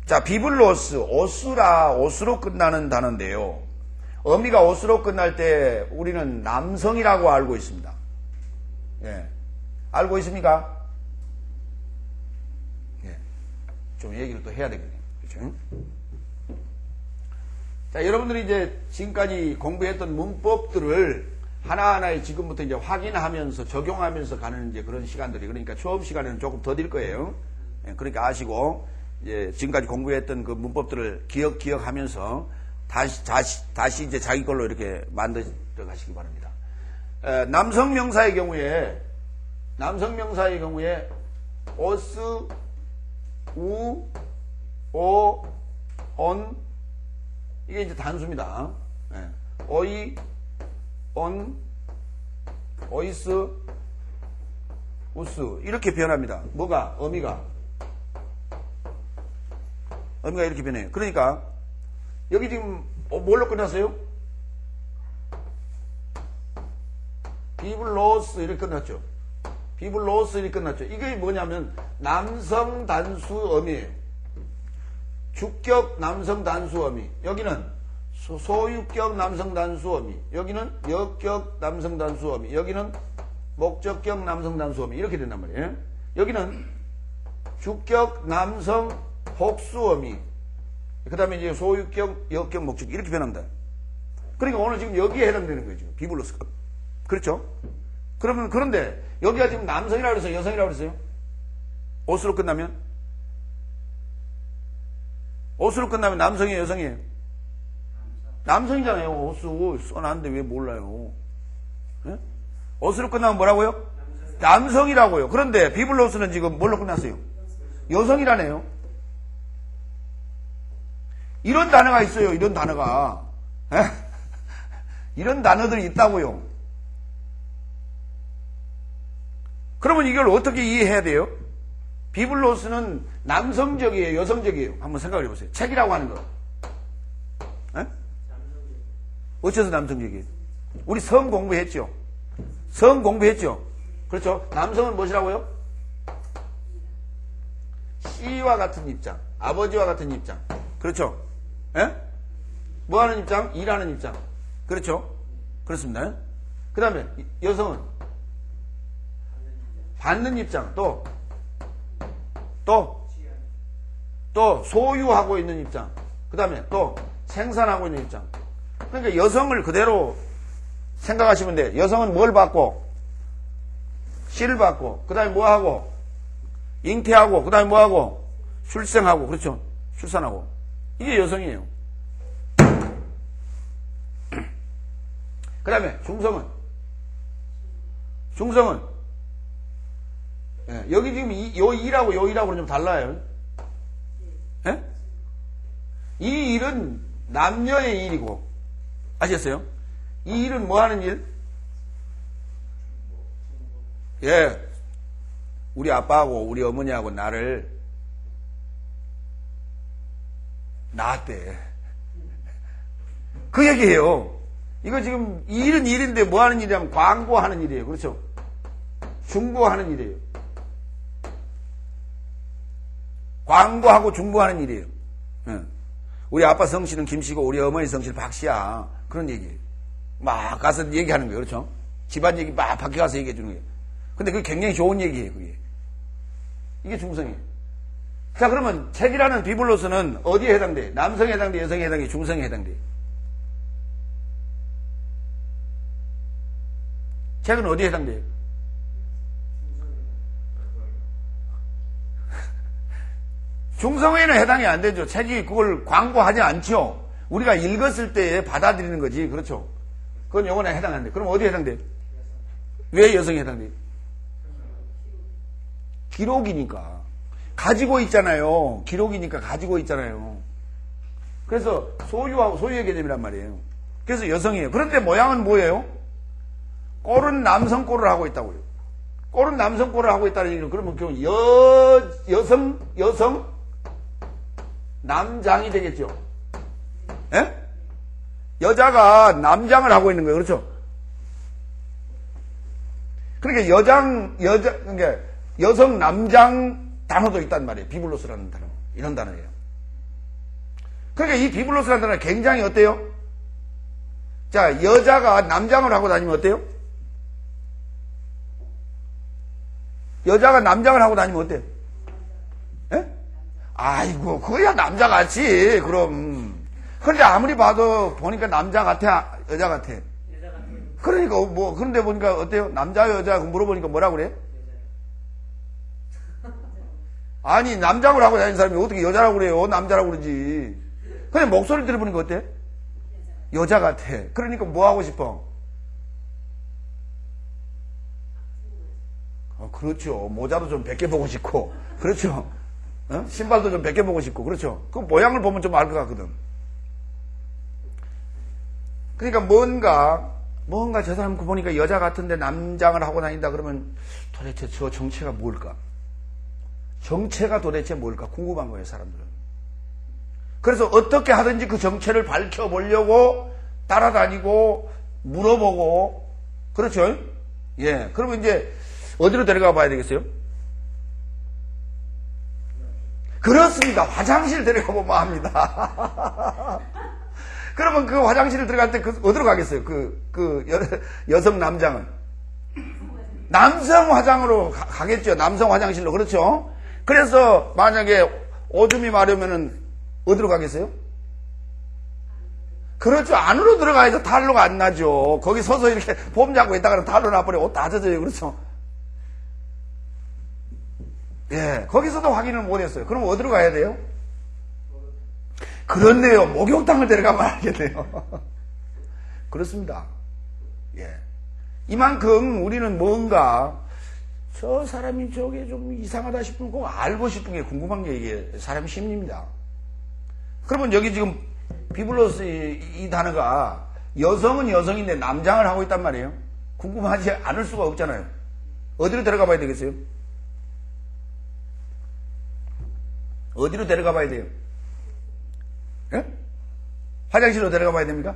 자, 비블로스, 오스로 끝나는 단어인데요. 어미가 오스로 끝날 때 우리는 남성이라고 알고 있습니다. 예. 알고 있습니까? 예. 좀 얘기를 또 해야 되겠네요. 그렇죠? 자, 여러분들이 이제 지금까지 공부했던 문법들을 하나하나 지금부터 이제 확인하면서 적용하면서 가는 이제 그런 시간들이, 그러니까 처음 시간에는 조금 더딜 거예요. 예. 그러니까 아시고, 이제 지금까지 공부했던 그 문법들을 기억하면서 다시 이제 자기 걸로 이렇게 만들어 가시기 바랍니다. 남성 명사의 경우에 오스, 우, 오, 온, 이게 이제 단수입니다. 오이, 온, 오이스, 우스, 이렇게 변합니다. 뭐가? 어미가 이렇게 변해요. 그러니까 여기 지금 뭘로 끝났어요? 비블로스 이렇게 끝났죠. 비블로스 이렇게 끝났죠. 이게 뭐냐면 남성 단수 어미예요. 주격 남성 단수 어미. 여기는 소유격 남성 단수 어미. 여기는 역격 남성 단수 어미. 여기는 목적격 남성 단수 어미. 이렇게 된단 말이에요. 여기는 주격 남성 복수 어미. 그 다음에 이제 소유격, 역격, 목적 이렇게 변합니다. 그러니까 오늘 지금 여기에 해당되는 거죠. 비블로스. 그렇죠? 그런데 여기가 지금 남성이라고 그랬어요? 여성이라고 그랬어요? 오스로 끝나면? 오스로 끝나면 남성이에요? 여성이에요? 남성이잖아요. 오스 써놨는데 왜 몰라요? 네? 오스로 끝나면 뭐라고요? 남성이라고요. 그런데 비블로스는 지금 뭘로 끝났어요? 여성이라네요. 이런 단어가 있어요. 이런 단어가. 이런 단어들이 있다고요. 그러면 이걸 어떻게 이해해야 돼요? 비블로스는 남성적이에요? 여성적이에요? 한번 생각을 해보세요. 책이라고 하는 거. 어째서 남성적이에요? 우리 성 공부했죠? 성 공부했죠? 그렇죠? 남성은 무엇이라고요? 씨와 같은 입장. 아버지와 같은 입장. 그렇죠? 예? 뭐 하는 입장? 일하는 입장. 그렇죠? 그렇습니다. 그 다음에 여성은 받는 입장. 또 소유하고 있는 입장. 그 다음에 또 생산하고 있는 입장. 그러니까 여성을 그대로 생각하시면 돼요. 여성은 뭘 받고? 씨를 받고, 그 다음에 뭐 하고? 잉태하고, 그 다음에 뭐 하고? 출생하고, 그렇죠? 출산하고. 이게 여성이에요. 그 다음에 중성은 예, 여기 지금 요 일하고 요 일하고는 좀 달라요. 예? 이 일은 남녀의 일이고, 아시겠어요? 이 일은 뭐 하는 일? 예, 우리 아빠하고 우리 어머니하고 나를 낳았대. 그 얘기예요. 이거 지금 이 일은 일인데 뭐 하는 일이냐면 광고하는 일이에요. 그렇죠? 중고하는 일이에요. 광고하고 중고하는 일이에요. 우리 아빠 성씨는 김씨고 우리 어머니 성씨는 박씨야. 그런 얘기예요. 막 가서 얘기하는 거예요. 그렇죠? 집안 얘기 막 밖에 가서 얘기해 주는 거예요. 근데 그게 굉장히 좋은 얘기예요. 그게. 이게 중성이에요. 자, 그러면 책이라는 비블로스는 어디에 해당돼? 남성에 해당돼? 여성에 해당돼? 중성에 해당돼? 책은 어디에 해당돼요? 중성에는 해당이 안 되죠. 책이 그걸 광고하지 않죠. 우리가 읽었을 때 받아들이는 거지. 그렇죠. 그건 요거는 해당 안 돼. 그럼 어디에 해당돼? 왜 여성에 해당돼? 기록이니까. 가지고 있잖아요. 기록이니까 가지고 있잖아요. 그래서 소유의 개념이란 말이에요. 그래서 여성이에요. 그런데 모양은 뭐예요? 꼴은 남성 꼴을 하고 있다고요. 꼴은 남성 꼴을 하고 있다는 얘기는 그러면 여성 남장이 되겠죠. 예? 여자가 남장을 하고 있는 거예요. 그렇죠? 그러니까 그러니까 여성 남장 단어도 있단 말이에요. 비블로스라는 단어. 이런 단어예요. 그러니까 이 비블로스라는 단어는 굉장히 어때요? 자, 여자가 남장을 하고 다니면 어때요? 여자가 남장을 하고 다니면 어때요? 예? 아이고, 그거야 남자같이, 그럼. 그런데 아무리 봐도 보니까 남자 같아, 여자 같아. 그러니까, 그런데 보니까 어때요? 남자, 여자, 물어보니까 뭐라고 그래? 아니, 남장을 하고 다니는 사람이 어떻게 여자라고 그래요? 남자라고 그러지. 근데 목소리 들어보니까 어때? 여자 같아. 그러니까 뭐 하고 싶어? 그렇죠. 모자도 좀 벗겨보고 싶고, 그렇죠. 신발도 좀 벗겨보고 싶고, 그렇죠. 그 모양을 보면 좀 알 것 같거든. 그러니까 뭔가 저 사람 보니까 여자 같은데 남장을 하고 다닌다 그러면 도대체 저 정체가 뭘까? 정체가 도대체 뭘까? 궁금한 거예요, 사람들은. 그래서 어떻게 하든지 그 정체를 밝혀보려고 따라다니고, 물어보고, 그렇죠? 예. 그러면 이제, 어디로 데려가 봐야 되겠어요? 그렇습니다. 화장실 데려가 보면 합니다. 그러면 그 화장실을 들어갈 때 어디로 가겠어요? 여성 남장은? 남성 화장으로 가겠죠. 남성 화장실로. 그렇죠? 그래서 만약에 오줌이 마려면은 어디로 가겠어요? 그렇죠. 안으로 들어가야죠. 탈로가 안 나죠. 거기 서서 이렇게 폼 잡고 있다가는 탈로 나버려 옷 다 젖어요. 그렇죠? 예, 거기서도 확인을 못했어요. 그럼 어디로 가야 돼요? 그렇네요. 목욕탕을 데려가면 알겠네요. 그렇습니다. 예. 이만큼 우리는 뭔가 저 사람이 저게 좀 이상하다 싶은 거 알고 싶은 게 궁금한 게 이게 사람 심리입니다. 그러면 여기 지금 비블로스 이 단어가 여성은 여성인데 남장을 하고 있단 말이에요. 궁금하지 않을 수가 없잖아요. 어디로 데려가 봐야 되겠어요? 어디로 데려가 봐야 돼요? 예? 화장실로 데려가 봐야 됩니까?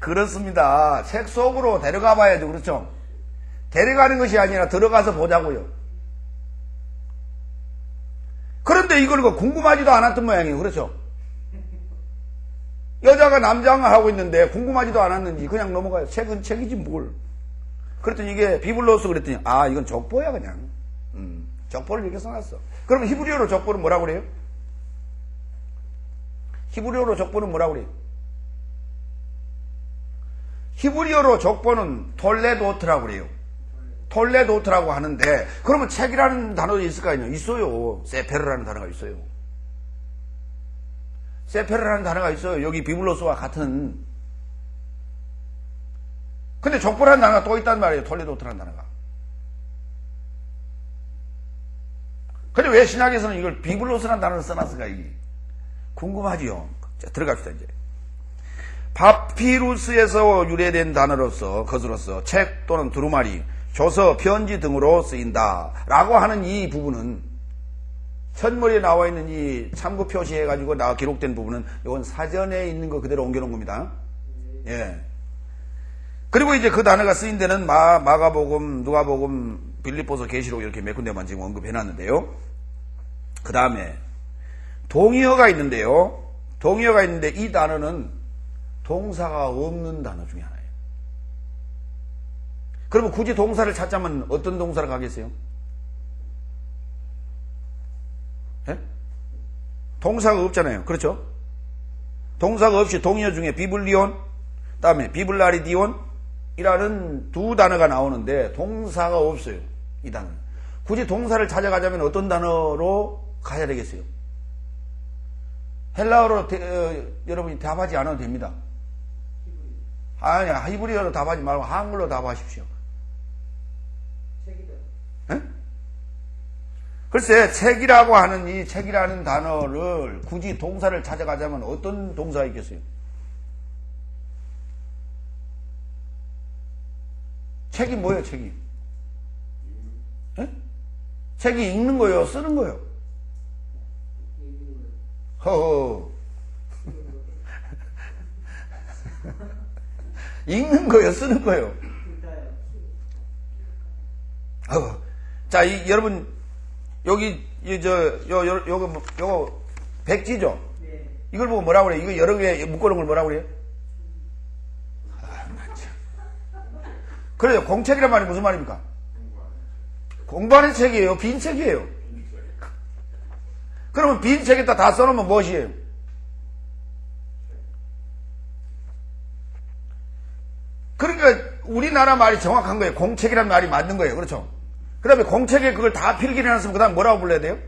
그렇습니다. 책 속으로 데려가 봐야죠. 그렇죠? 데려가는 것이 아니라 들어가서 보자고요. 그런데 이걸 궁금하지도 않았던 모양이에요. 그렇죠? 여자가 남장을 하고 있는데 궁금하지도 않았는지 그냥 넘어가요. 책은 책이지 뭘. 그랬더니 이게 비블로스 그랬더니 이건 족보야 그냥. 족보를 이렇게 써놨어. 그럼 히브리어로 족보는 뭐라고 그래요? 히브리어로 족보는 뭐라고 그래요? 히브리어로 족보는 톨레도트라고 그래요. 톨레도트라고 하는데 그러면 책이라는 단어도 있을 거 아니에요? 있어요. 세페르라는 단어가 있어요. 세페르라는 단어가 있어요. 여기 비블로스와 같은. 근데 족보라는 단어가 또 있단 말이에요. 톨레도트라는 단어가. 근데 왜 신약에서는 이걸 비블로스라는 단어를 써놨을까, 이게? 궁금하지요? 자, 들어갑시다, 이제. 파피루스에서 유래된 것으로서 책 또는 두루마리, 조서, 편지 등으로 쓰인다. 라고 하는 이 부분은, 첫머리에 나와 있는 이 참고 표시해가지고 기록된 부분은, 이건 사전에 있는 거 그대로 옮겨놓은 겁니다. 예. 그리고 이제 그 단어가 쓰인 데는 마가복음, 누가복음, 빌립보서, 계시록 이렇게 몇 군데만 지금 언급해놨는데요. 그 다음에 동의어가 있는데요. 동의어가 있는데 이 단어는 동사가 없는 단어 중에 하나예요. 그러면 굳이 동사를 찾자면 어떤 동사를 가겠어요? 동사가 없잖아요. 그렇죠? 동사가 없이 동의어 중에 비블리온, 다음에 비블라리디온이라는 두 단어가 나오는데 동사가 없어요. 이 단어는. 굳이 동사를 찾아가자면 어떤 단어로 가야 되겠어요? 헬라어로 여러분이 답하지 않아도 됩니다. 아니, 히브리어로 답하지 말고 한글로 답하십시오. 에? 글쎄, 책이라고 하는 이 책이라는 단어를 굳이 동사를 찾아가자면 어떤 동사가 있겠어요? 책이 뭐예요, 책이? 에? 책이 읽는 거예요, 쓰는 거예요? 허허. 읽는 거예요, 쓰는 거예요? 자, 여러분, 여기, 요거, 백지죠? 네. 이걸 보고 뭐라고 그래요? 이거 여러 개 묶어놓은 걸 뭐라고 그래요? 그래요. 공책이란 말이 무슨 말입니까? 공부하는 책이에요? 빈 책이에요? 그러면 빈 책에다 다 써놓으면 무엇이에요? 그러니까 우리나라 말이 정확한 거예요. 공책이란 말이 맞는 거예요. 그렇죠? 그 다음에 공책에 그걸 다 필기를 해놨으면 그 다음 뭐라고 불러야 돼요?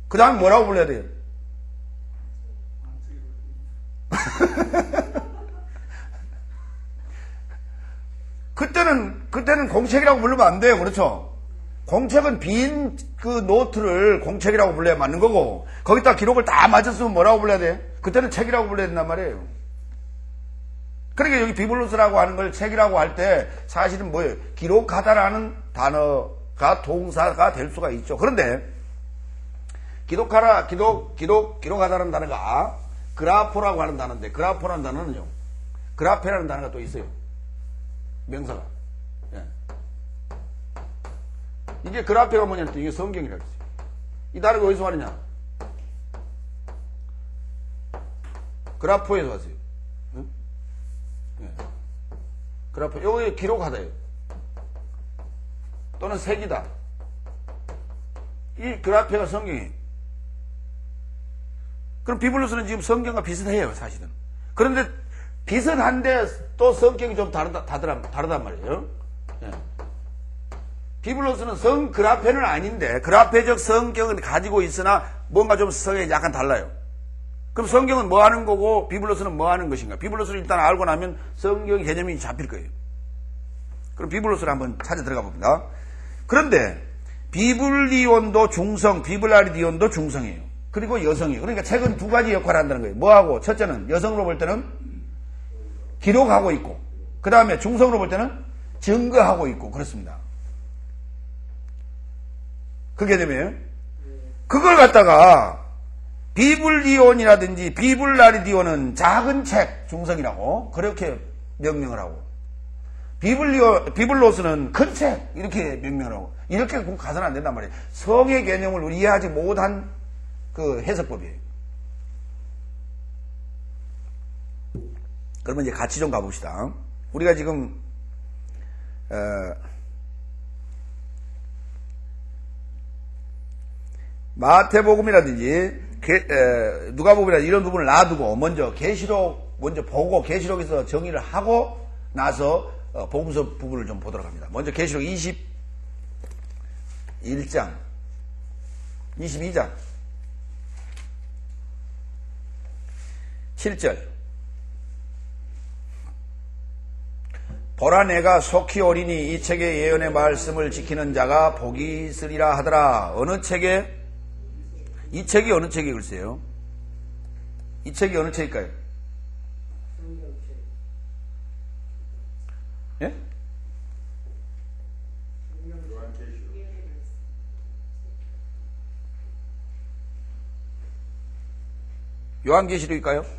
그 다음 뭐라고 불러야 돼요? 그때는 공책이라고 부르면 안 돼요. 그렇죠? 공책은 빈 그 노트를 공책이라고 불러야 맞는 거고, 거기다 기록을 다 맞췄으면 뭐라고 불러야 돼? 그때는 책이라고 불러야 된단 말이에요. 그러니까 여기 비블로스라고 하는 걸 책이라고 할 때 사실은 뭐예요? 기록하다라는 단어가 동사가 될 수가 있죠. 그런데 기록하다라는 단어가 그라포라고 하는 단어인데, 그라포라는 단어는요, 그라페라는 단어가 또 있어요. 명사가. 예. 이게 그라페가 뭐냐면 이게 성경이라고 했어요. 이 단어가 어디서 왔느냐? 그라포에서 왔어요. 응? 예. 그라포. 여기 기록하다예요. 또는 색이다. 이 그라페가 성경이에요. 그럼 비블로스는 지금 성경과 비슷해요, 사실은. 그런데 비슷한데 또 성격이 좀 다르단 말이에요. 예. 비블로스는 그라페는 아닌데, 그라페적 성경은 가지고 있으나 뭔가 좀 성격이 약간 달라요. 그럼 성경은 뭐 하는 거고 비블로스는 뭐 하는 것인가? 비블로스를 일단 알고 나면 성경 개념이 잡힐 거예요. 그럼 비블로스를 한번 찾아 들어가 봅니다. 그런데 비블리온도 중성, 비블라리디온도 중성이에요. 그리고 여성이에요. 그러니까 책은 두 가지 역할을 한다는 거예요. 뭐하고? 첫째는 여성으로 볼 때는 기록하고 있고, 그 다음에 중성으로 볼 때는 증거하고 있고, 그렇습니다. 그 개념이에요. 그걸 갖다가 비블리온이라든지 비블라리디온은 작은 책, 중성이라고 그렇게 명명을 하고, 비블로스는 큰 책, 이렇게 명명을 하고, 이렇게 가서는 안 된단 말이에요. 성의 개념을 이해하지 못한 그 해석법이에요. 그러면 이제 같이 좀 가봅시다. 우리가 지금 마태복음이라든지 누가복음이라든지 이런 부분을 놔두고 먼저 계시록 먼저 보고 계시록에서 정의를 하고 나서 복음서 부분을 좀 보도록 합니다. 먼저 계시록 21장 22장 7절. 보라, 내가 속히 오리니 이 책의 예언의 말씀을 지키는 자가 복이 있으리라 하더라. 어느 책에? 이 책이 어느 책이 글쎄요? 이 책이 어느 책일까요? 예? 요한계시록일까요?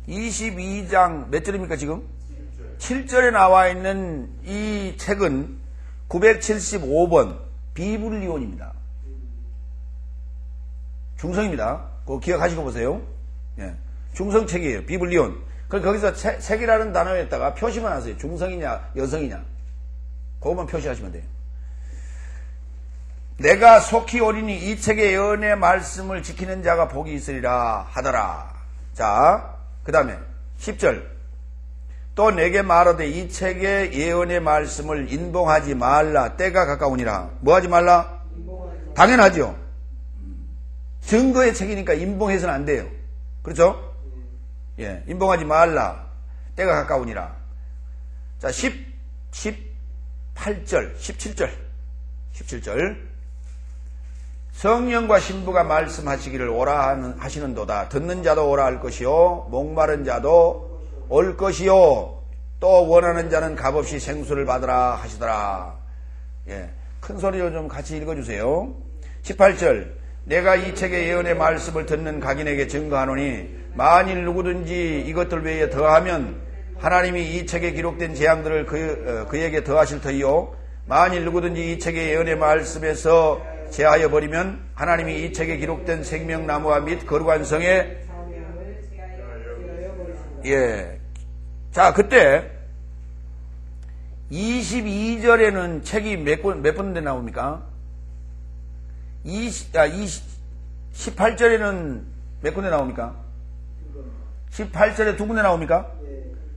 (22장) 몇 절입니까 지금? 7절에 나와 있는 이 책은 975번 비블리온입니다. 중성입니다. 그거 기억하시고 보세요. 예. 중성책이에요. 비블리온. 거기서 책이라는 단어에다가 표시만 하세요. 중성이냐, 여성이냐. 그것만 표시하시면 돼요. 내가 속히 오리니 이 책의 예언의 말씀을 지키는 자가 복이 있으리라 하더라. 자, 그 다음에 10절. 또 내게 말하되 이 책의 예언의 말씀을 인봉하지 말라. 때가 가까우니라. 뭐 하지 말라? 당연하죠. 증거의 책이니까 인봉해서는 안 돼요. 그렇죠? 예, 인봉하지 말라. 때가 가까우니라. 자, 18절, 17절. 성령과 신부가 말씀하시기를 오라 하시는도다. 듣는 자도 오라 할 것이요, 목마른 자도 올 것이요, 또 원하는 자는 값없이 생수를 받으라 하시더라. 예, 큰 소리로 좀 같이 읽어주세요. 18절. 내가 이 책의 예언의 말씀을 듣는 각인에게 증거하노니 만일 누구든지 이것들 외에 더하면 하나님이 이 책에 기록된 재앙들을 그에게 더하실 터이요, 만일 누구든지 이 책의 예언의 말씀에서 제하여 버리면 하나님이 이 책에 기록된 생명나무와 및 거룩한 성에 예. 자, 그때 22절에는 책이 몇 군데 나옵니까? 18절에는 몇 군데 나옵니까? 18절에 두 군데 나옵니까?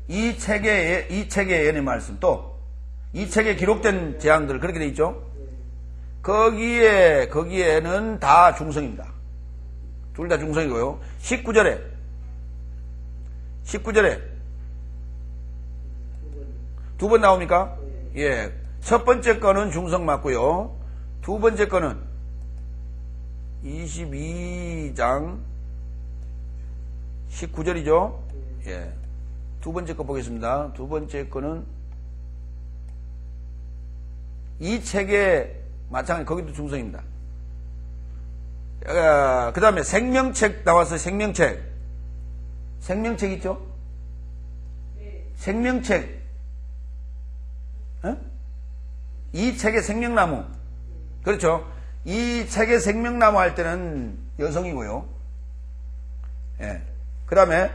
이 책의 예언의 말씀, 또 이 책에 기록된 재앙들, 그렇게 돼 있죠? 거기에는 다 중성입니다. 둘 다 중성이고요. 19절에 두 번 나옵니까? 예. 첫 번째 거는 중성 맞고요. 두 번째 거는 22장 19절이죠? 예. 두 번째 거 보겠습니다. 두 번째 거는 이 책에 마찬가지, 거기도 중성입니다. 그 다음에 생명책 나와서 생명책 있죠? 생명책. 이 책의 생명나무. 그렇죠? 이 책의 생명나무 할 때는 여성이고요. 예. 그 다음에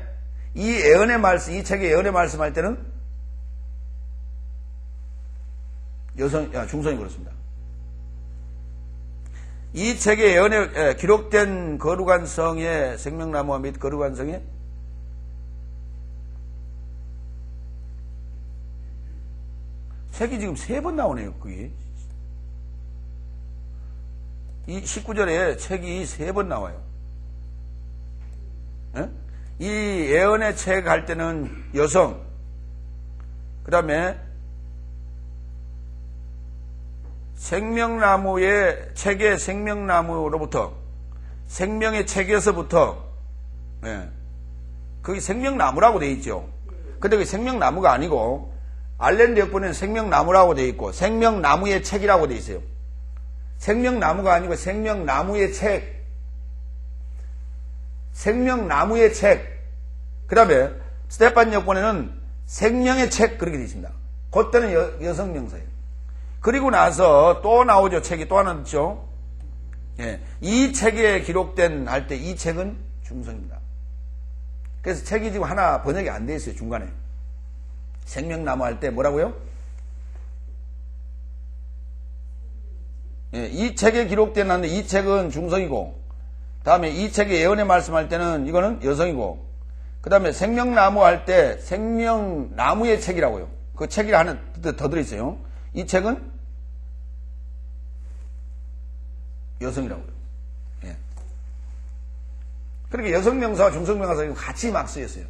이 예언의 말씀, 이 책의 예언의 말씀 할 때는 중성이 그렇습니다. 이 책의 예언에 기록된 거룩한 성의 생명나무와 및 거룩한 성의 책이 지금 3번 나오네요. 그게 이 19절에 책이 3번 나와요. 예? 이 예언의 책 할 때는 여성, 그 다음에 생명나무의 책의 생명나무로부터, 생명의 책에서부터, 예, 그게 생명나무라고 돼 있죠. 근데 그게 생명나무가 아니고 알렌드 역본에는 생명나무라고 돼 있고 생명나무의 책이라고 돼 있어요. 생명나무가 아니고 생명나무의 책, 생명나무의 책. 그 다음에 스테판 역본에는 생명의 책, 그렇게 되어 있습니다. 그때는 여성 명사예요. 그리고 나서 또 나오죠. 책이 또 하나 있죠. 예. 이 책에 기록된 할 때 이 책은 중성입니다. 그래서 책이 지금 하나 번역이 안 돼 있어요. 중간에. 생명나무 할 때 뭐라고요? 예. 이 책에 기록된 한데 이 책은 중성이고, 다음에 이 책의 예언의 말씀할 때는 이거는 여성이고, 그 다음에 생명나무 할 때 생명나무의 책이라고요. 그 책이 하나 더 들어있어요. 이 책은 여성이라고요. 예. 그러니까 여성명사와 중성명사가 같이 막 쓰였어요.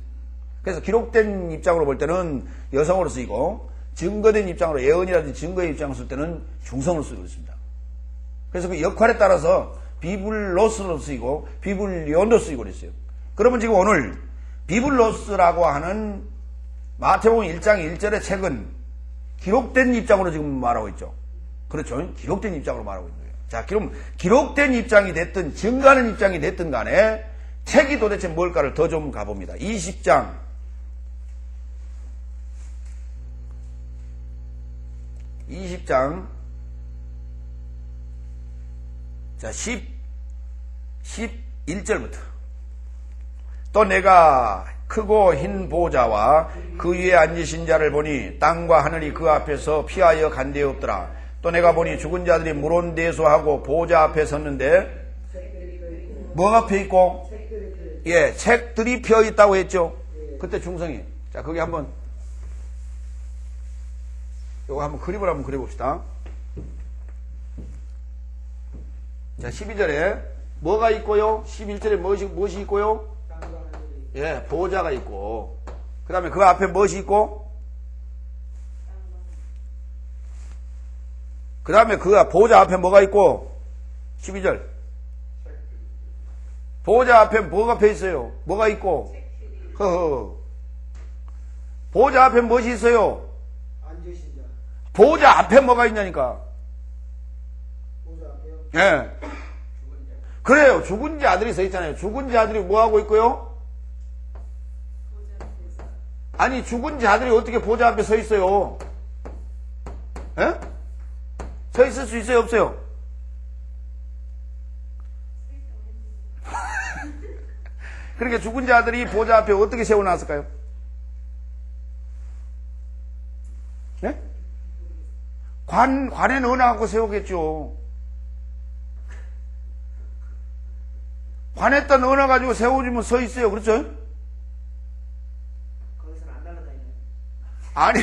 그래서 기록된 입장으로 볼 때는 여성으로 쓰이고, 증거된 입장으로, 예언이라든지 증거의 입장으로 쓸 때는 중성으로 쓰고 있습니다. 그래서 그 역할에 따라서 비블로스로 쓰이고 비블리온도 쓰이고 그랬어요. 그러면 지금 오늘 비블로스라고 하는 마태복음 1장 1절의 책은 기록된 입장으로 지금 말하고 있죠. 그렇죠? 기록된 입장으로 말하고 있는 거예요. 자, 그럼 기록된 입장이 됐든 증거하는 입장이 됐든 간에 책이 도대체 뭘까를 더 좀 가봅니다. 20장 20장 자 11절부터 또 내가 크고 흰 보좌와 그 위에 앉으신 자를 보니 땅과 하늘이 그 앞에서 피하여 간 데 없더라. 또 내가 보니 죽은 자들이 물온대소하고 보좌 앞에 섰는데 뭐가 펴 있고? 예, 책들이 펴 있다고 했죠. 그때 중성이. 자, 거기 한번 요거 한번 그림을 한번 그려봅시다. 자, 12절에 뭐가 있고요? 11절에 무엇이 있고요? 예, 보좌가 있고, 그 다음에 그 앞에 무엇이 있고? 그 다음에 그 보좌 앞에 뭐가 있고? 12절. 보좌 앞에 뭐가 펴 있어요? 뭐가 있고? 허허. 보좌 앞에 무엇이 있어요? 앉으신 자. 보좌 앞에 뭐가 있냐니까. 보좌 앞에요. 예. 그래요. 죽은 자들이 서 있잖아요. 죽은 자들이 뭐 하고 있고요? 아니, 죽은 자들이 어떻게 보좌 앞에 서 있어요? 예? 서 있을 수 있어요? 없어요? 그러니까 죽은 자들이 보좌 앞에 어떻게 세워놨을까요? 예? 관에 넣어놔갖고 세우겠죠. 관에다 넣어놔가지고 세워주면 서 있어요. 그렇죠? 거기서는 안 날아다니네. 아니,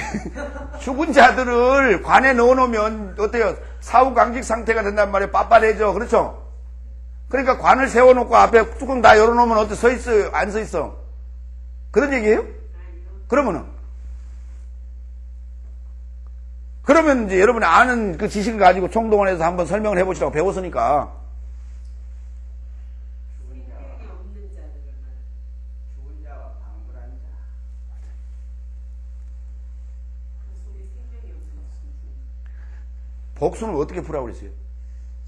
죽은 자들을 관에 넣어놓으면 어때요? 사후강직 상태가 된단 말이에요. 빳빳해져. 그렇죠? 그러니까 관을 세워놓고 앞에 뚜껑 다 열어놓으면 어때? 서 있어요? 안 서 있어? 그런 얘기예요? 그러면 이제 여러분이 아는 그 지식을 가지고 총동원해서 한번 설명을 해보시라고 배웠으니까. 죽은 자와 방불한 자. 복수는 어떻게 풀라고 그랬어요?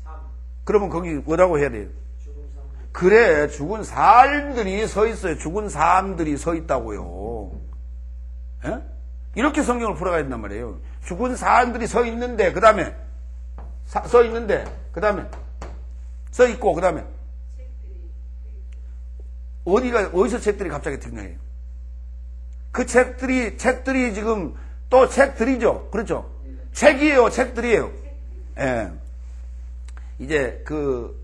삶. 그러면 거기 뭐라고 해야 돼요? 죽은 삶. 그래, 죽은 사람들이 서 있어요. 죽은 사람들이 서 있다고요. 예? 이렇게 성경을 풀어가야 된단 말이에요. 죽은 사람들이 서 있는데, 그 다음에, 서 있는데, 그 다음에, 서 있고, 그 다음에, 어디서 책들이 갑자기 등장해요? 그 책들이 지금 또 책들이죠. 그렇죠? 책이에요, 책들이에요. 예. 이제 그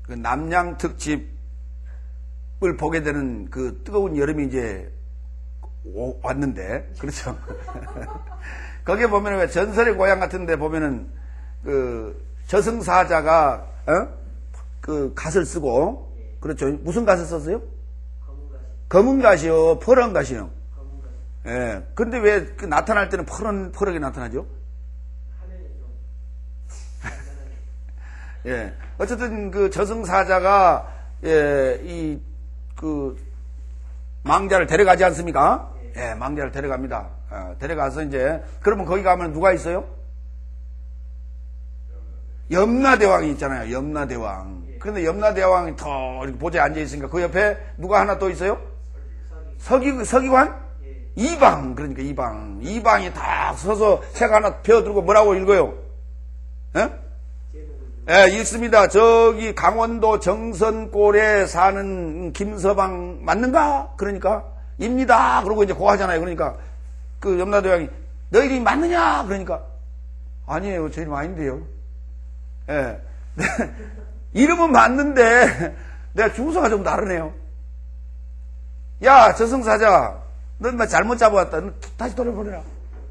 남양 특집을 보게 되는 그 뜨거운 여름이 이제 왔는데, 그렇죠? 거기에 보면은 왜 전설의 고향 같은 데 보면은 그 저승사자가, 그 갓을 쓰고, 그렇죠? 무슨 갓을 썼어요? 검은 갓이요? 퍼런 갓이요? 검은 갓. 예. 근데 왜 그 나타날 때는 퍼렇게 나타나죠? 화면이 좀. 예. 어쨌든 그 저승사자가, 예, 그 망자를 데려가지 않습니까? 예, 망자를 데려갑니다. 데려가서 이제, 그러면 거기 가면 누가 있어요? 염라대왕이 있잖아요. 염라대왕. 그런데 염라대왕이 더 이렇게 보좌에 앉아있으니까 그 옆에 누가 하나 또 있어요? 서기관? 이방. 그러니까 이방. 이방이 딱 서서 책 하나 펴들고 뭐라고 읽어요? 예? 예, 읽습니다. 저기 강원도 정선골에 사는 김서방 맞는가? 그러니까 입니다. 그러고 이제 고하잖아요. 그러니까 그 염라대왕이 너 이름이 맞느냐? 그러니까 아니에요. 제 이름 아닌데요. 예. 이름은 맞는데 내가 주소가 좀 다르네요. 야, 저승사자, 넌 잘못 잡아왔다. 너 다시 돌려보내라.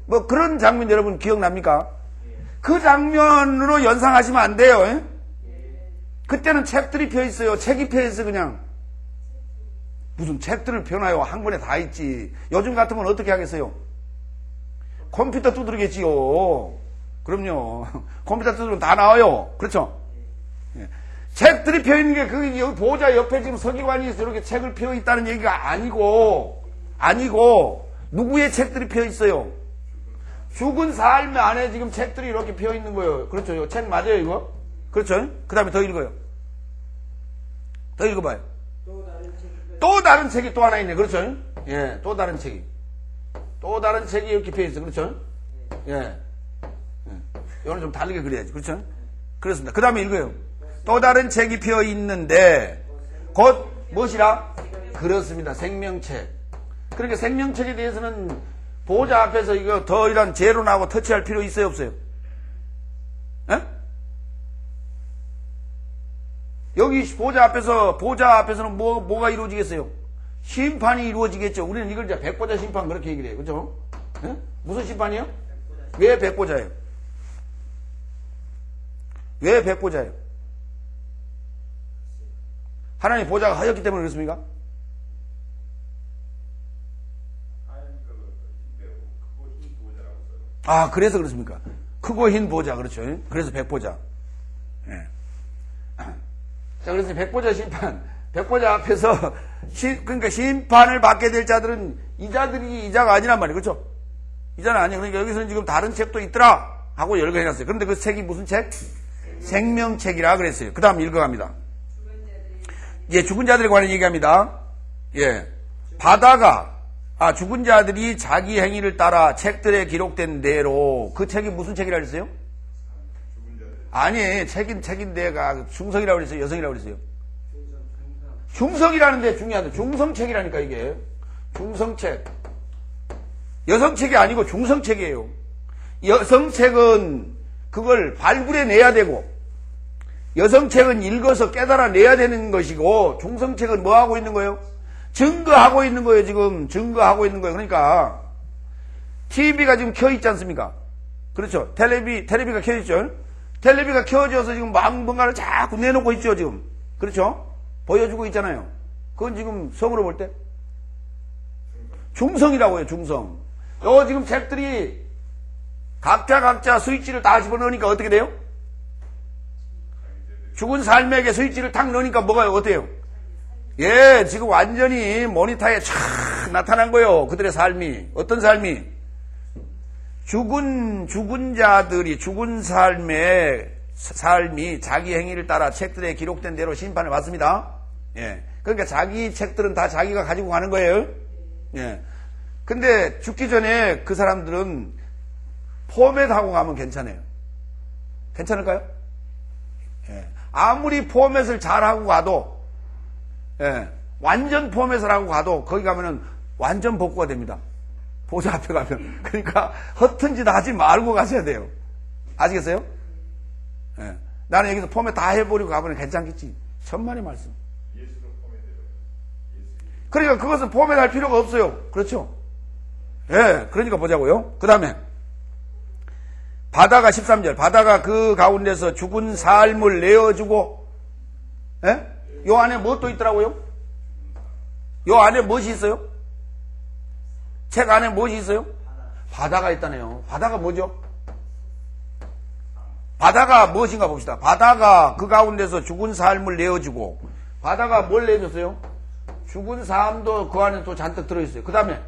뭐 그런 장면 여러분 기억납니까? 그 장면으로 연상하시면 안 돼요. 예? 그때는 책들이 펴있어요. 책이 펴있어 그냥. 무슨 책들을 펴놔요. 한 권에 다 있지. 요즘 같으면 어떻게 하겠어요? 컴퓨터 두드리겠지요. 그럼요. 컴퓨터 두드리면 다 나와요. 그렇죠? 예. 책들이 펴있는 게 그 보좌 옆에 지금 서기관이 이렇게 책을 펴있다는 얘기가 아니고 누구의 책들이 펴있어요? 죽은 삶 안에 지금 책들이 이렇게 펴있는 거예요. 그렇죠? 이거 책 맞아요, 이거? 그렇죠? 그 다음에 더 읽어요. 더 읽어봐요. 또 다른 책이 또 하나 있네. 그렇죠? 예, 또 다른 책이. 또 다른 책이 이렇게 펴있어. 그렇죠? 예. 이거는 좀 다르게 그려야지. 그렇죠? 그렇습니다. 그 다음에 읽어요. 또 다른 책이 펴 있는데, 곧 무엇이라? 그렇습니다. 생명책. 그러니까 생명책에 대해서는 보호자 앞에서 이거 더 이런 제로나고 터치할 필요 있어요, 없어요? 에? 여기 보호자 앞에서는 뭐가 이루어지겠어요? 심판이 이루어지겠죠. 우리는 이걸 이제 백보자 심판 그렇게 얘기를 해요. 그죠? 에? 무슨 심판이요? 왜 백보자예요? 왜 백보자예요? 하나님 보좌가 하였기 때문에 그렇습니까? 아, 그래서 그렇습니까? 크고 흰 보좌, 그렇죠. 그래서 백보자. 예. 자, 그래서 백보자 심판, 백보자 앞에서, 그러니까 심판을 받게 될 자들은 이 자들이 이자가 아니란 말이에요. 그렇죠? 이자는 아니에요. 그러니까 여기서는 지금 다른 책도 있더라! 하고 열거 해놨어요. 그런데 그 책이 무슨 책? 생명책이라 그랬어요. 그 다음 읽어갑니다. 예, 죽은 자들에 관한 얘기합니다. 예. 죽은 자들이 자기 행위를 따라 책들에 기록된 대로, 그 책이 무슨 책이라 그랬어요? 아니, 책인데가 중성이라고 그랬어요? 여성이라고 그랬어요? 중성이라는데 중요하다. 중성책이라니까, 이게. 중성책. 여성책이 아니고 중성책이에요. 여성책은 그걸 발굴해내야 되고, 여성책은 읽어서 깨달아내야 되는 것이고, 중성책은 뭐 하고 있는 거예요? 증거하고 있는 거예요, 지금. 증거하고 있는 거예요. 그러니까, TV가 지금 켜있지 않습니까? 그렇죠. 텔레비가 켜있죠. 텔레비가 켜져서 지금 뭔가를 자꾸 내놓고 있죠, 지금. 그렇죠? 보여주고 있잖아요. 그건 지금 성으로 볼 때? 중성이라고 해요, 중성. 요 지금 책들이 각자 스위치를 다 집어넣으니까 어떻게 돼요? 죽은 삶에게 스위치를 탁 넣으니까 뭐가 어때요? 예, 지금 완전히 모니터에 촥 나타난 거예요. 그들의 삶이. 어떤 삶이? 죽은 자들이 죽은 삶이 자기 행위를 따라 책들에 기록된 대로 심판을 받습니다. 예. 그러니까 자기 책들은 다 자기가 가지고 가는 거예요. 예. 근데 죽기 전에 그 사람들은 포맷하고 가면 괜찮아요. 괜찮을까요? 예. 아무리 포맷을 잘하고 가도, 예, 완전 포맷을 하고 가도 거기 가면은 완전 복구가 됩니다. 보좌 앞에 가면. 그러니까 허튼 짓 하지 말고 가셔야 돼요. 아시겠어요? 예. 나는 여기서 포맷 다 해버리고 가보면 괜찮겠지. 천만의 말씀. 그러니까 그것은 포맷할 필요가 없어요. 그렇죠? 예, 그러니까 보자고요. 그 다음에 바다가 13절, 바다가 그 가운데서 죽은 삶을 내어주고, 예? 요 안에 뭐 또 있더라고요? 요 안에 무엇이 있어요? 책 안에 무엇이 있어요? 바다가 있다네요. 바다가 뭐죠? 바다가 무엇인가 봅시다. 바다가 그 가운데서 죽은 삶을 내어주고, 바다가 뭘 내줬어요? 죽은 삶도 그 안에 또 잔뜩 들어있어요. 그 다음에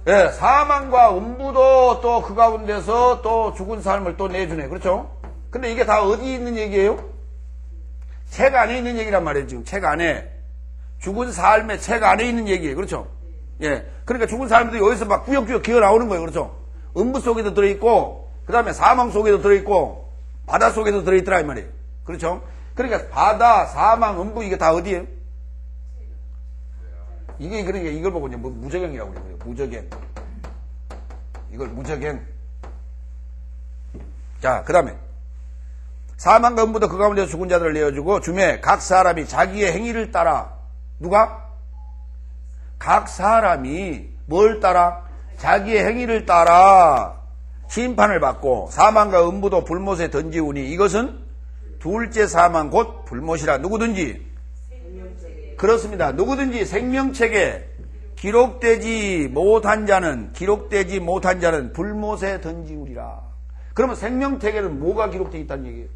예, 사망과 음부도 또 그 가운데서 또 죽은 삶을 또 내주네. 그렇죠? 근데 이게 다 어디 있는 얘기예요? 책 안에 있는 얘기란 말이에요. 지금 책 안에. 죽은 삶의 책 안에 있는 얘기예요. 그렇죠? 예. 그러니까 죽은 삶도 여기서 막 꾸역꾸역 기어 나오는 거예요. 그렇죠? 음부 속에도 들어있고, 그 다음에 사망 속에도 들어있고, 바다 속에도 들어있더라, 이 말이에요. 그렇죠? 그러니까 바다, 사망, 음부 이게 다 어디예요? 이게 그러니까 이걸 보고 이제 무저갱이라고 그래요. 무저갱. 이걸 무저갱. 자, 그 다음에 사망과 음부도 그 가운데서 죽은 자들을 내어주고 주매 각 사람이 자기의 행위를 따라 누가? 각 사람이 뭘 따라? 자기의 행위를 따라 심판을 받고 사망과 음부도 불못에 던지우니 이것은 둘째 사망 곧 불못이라. 누구든지 그렇습니다. 누구든지 생명책에 기록되지 못한 자는 불못에 던지우리라. 그러면 생명책에는 뭐가 기록되어 있다는 얘기예요?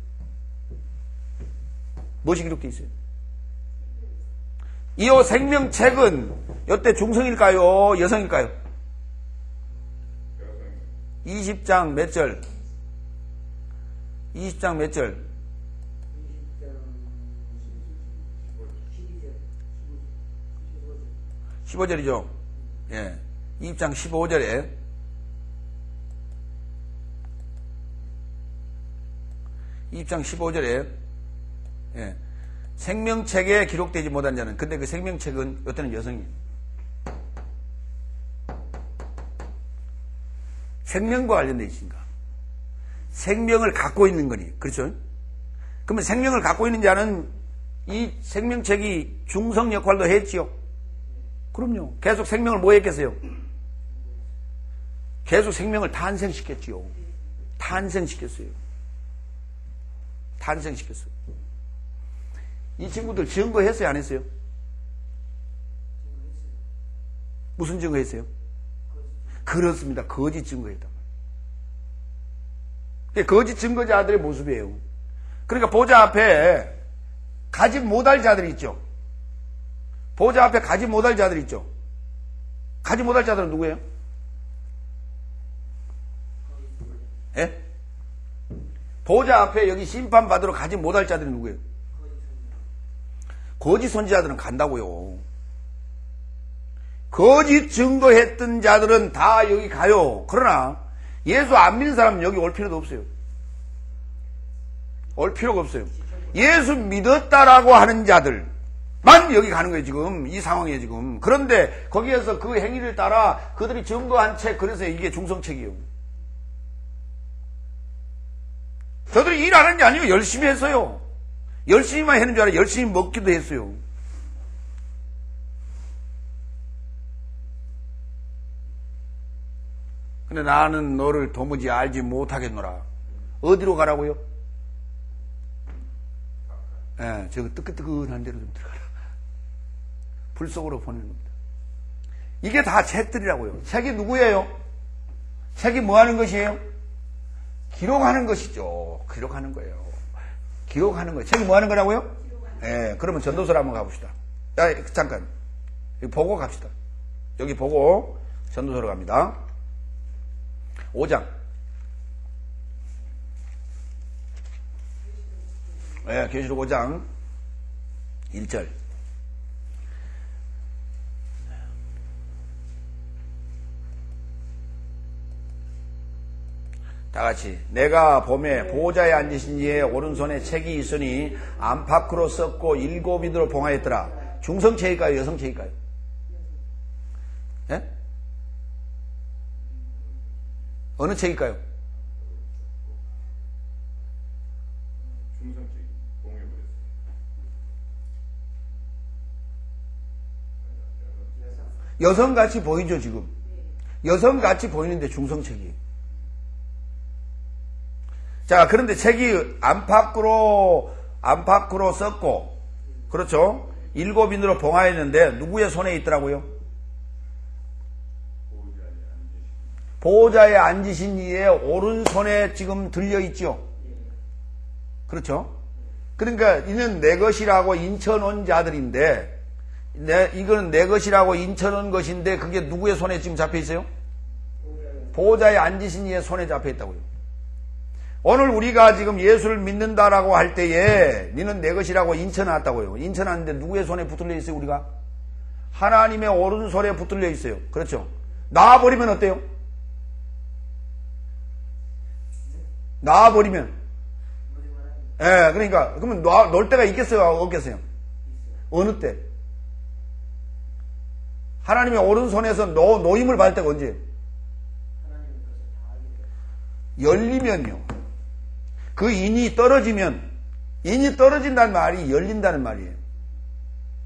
무엇이 기록되어 있어요? 이 생명책은 이때 중성일까요? 여성일까요? 20장 몇 절? 20장 몇 절? 15절이죠. 예. 20장 15절에 20장 15절에 예. 생명책에 기록되지 못한 자는, 근데 그 생명책은 어떤 여성이에요. 생명과 관련되어 있으니까. 생명을 갖고 있는 거니. 그렇죠? 그러면 생명을 갖고 있는 자는 이 생명책이 중성 역할도 했지요. 그럼요. 계속 생명을 뭐 했겠어요? 계속 생명을 탄생시켰지요. 탄생시켰어요. 탄생시켰어요. 이 친구들 증거했어요? 안 했어요? 무슨 증거했어요? 그렇습니다. 거짓 증거했다. 거짓 증거자들의 모습이에요. 그러니까 보좌 앞에 가지 못할 자들이 있죠. 보좌 앞에 가지 못할 자들이 있죠. 가지 못할 자들은 누구예요? 예? 보좌 앞에 여기 심판받으러 가지 못할 자들이 누구예요? 거짓 선지자들은 간다고요. 거짓 증거했던 자들은 다 여기 가요. 그러나 예수 안 믿는 사람은 여기 올 필요도 없어요. 올 필요가 없어요. 예수 믿었다라고 하는 자들만 여기 가는 거예요. 지금 이 상황이에요. 지금. 그런데 거기에서 그 행위를 따라 그들이 증거한 책, 그래서 이게 중성책이에요. 저들이 일 안 하는 게 아니고 열심히 했어요. 열심히만 했는 줄 알아요. 열심히 먹기도 했어요. 근데 나는 너를 도무지 알지 못하겠노라. 어디로 가라고요? 예, 저거 뜨끈뜨끈한 데로 좀 들어가라. 불 속으로 보내는 겁니다. 이게 다 책들이라고요. 책이 누구예요? 책이 뭐 하는 것이에요? 기록하는 것이죠. 기록하는 거예요. 기록하는 거예요. 책이 뭐 하는 거라고요? 예, 그러면 전도서로 한번 가봅시다. 야, 잠깐. 여기 보고 갑시다. 여기 보고 전도서로 갑니다. 5장. 예, 계시록 5장 1절. 다 같이. 내가 봄에 보호자에 앉으신 이의 오른손에 책이 있으니 안팎으로 썼고 7인으로 봉하였더라. 중성책일까요? 여성책일까요? 예? 어느 책일까요? 중성책이 봉해버렸어요. 여성같이 보이죠, 지금. 여성같이 보이는데 중성책이에요. 자, 그런데 책이 안팎으로 썼고, 그렇죠? 7인으로 봉하였는데, 누구의 손에 있더라고요? 보호자에 앉으신 이의 오른손에 지금 들려있죠? 그렇죠? 그러니까, 이는 내 것이라고 인쳐놓은 자들인데, 이거는 내 것이라고 인쳐놓은 것인데, 그게 누구의 손에 지금 잡혀있어요? 보호자에 앉으신 이의 손에 잡혀있다고요. 오늘 우리가 지금 예수를 믿는다라고 할 때에 너는 내 것이라고 인쳐놨다고요. 인쳐놨는데 누구의 손에 붙들려 있어요? 우리가? 하나님의 오른손에 붙들려 있어요. 그렇죠? 놔버리면 어때요? 놔버리면 예, 그러니까 그러면 놓을 때가 있겠어요? 없겠어요? 어느 때? 하나님의 오른손에서 노임을 받을 때가 언제예요? 열리면요. 그 인이 떨어지면, 인이 떨어진다는 말이 열린다는 말이에요.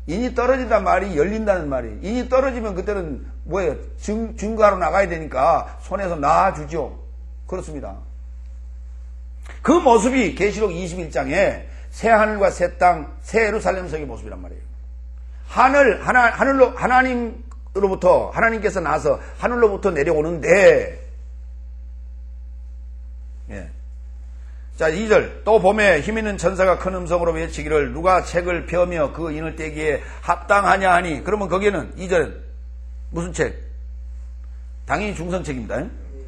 인이 떨어진다는 말이 열린다는 말이에요. 인이 떨어지면 그때는 뭐예요? 증거하러 나가야 되니까 손에서 놔주죠. 그렇습니다. 그 모습이 계시록 21장에 새 하늘과 새 땅, 새 예루살렘 성의 모습이란 말이에요. 하늘로, 하나님께서 나서 하늘로부터 내려오는데, 예. 자, 2절. 또 봄에 힘있는 천사가 큰 음성으로 외치기를 누가 책을 펴며 그 인을 떼기에 합당하냐 하니, 그러면 거기에는 2절은 무슨 책? 당연히 중성책입니다.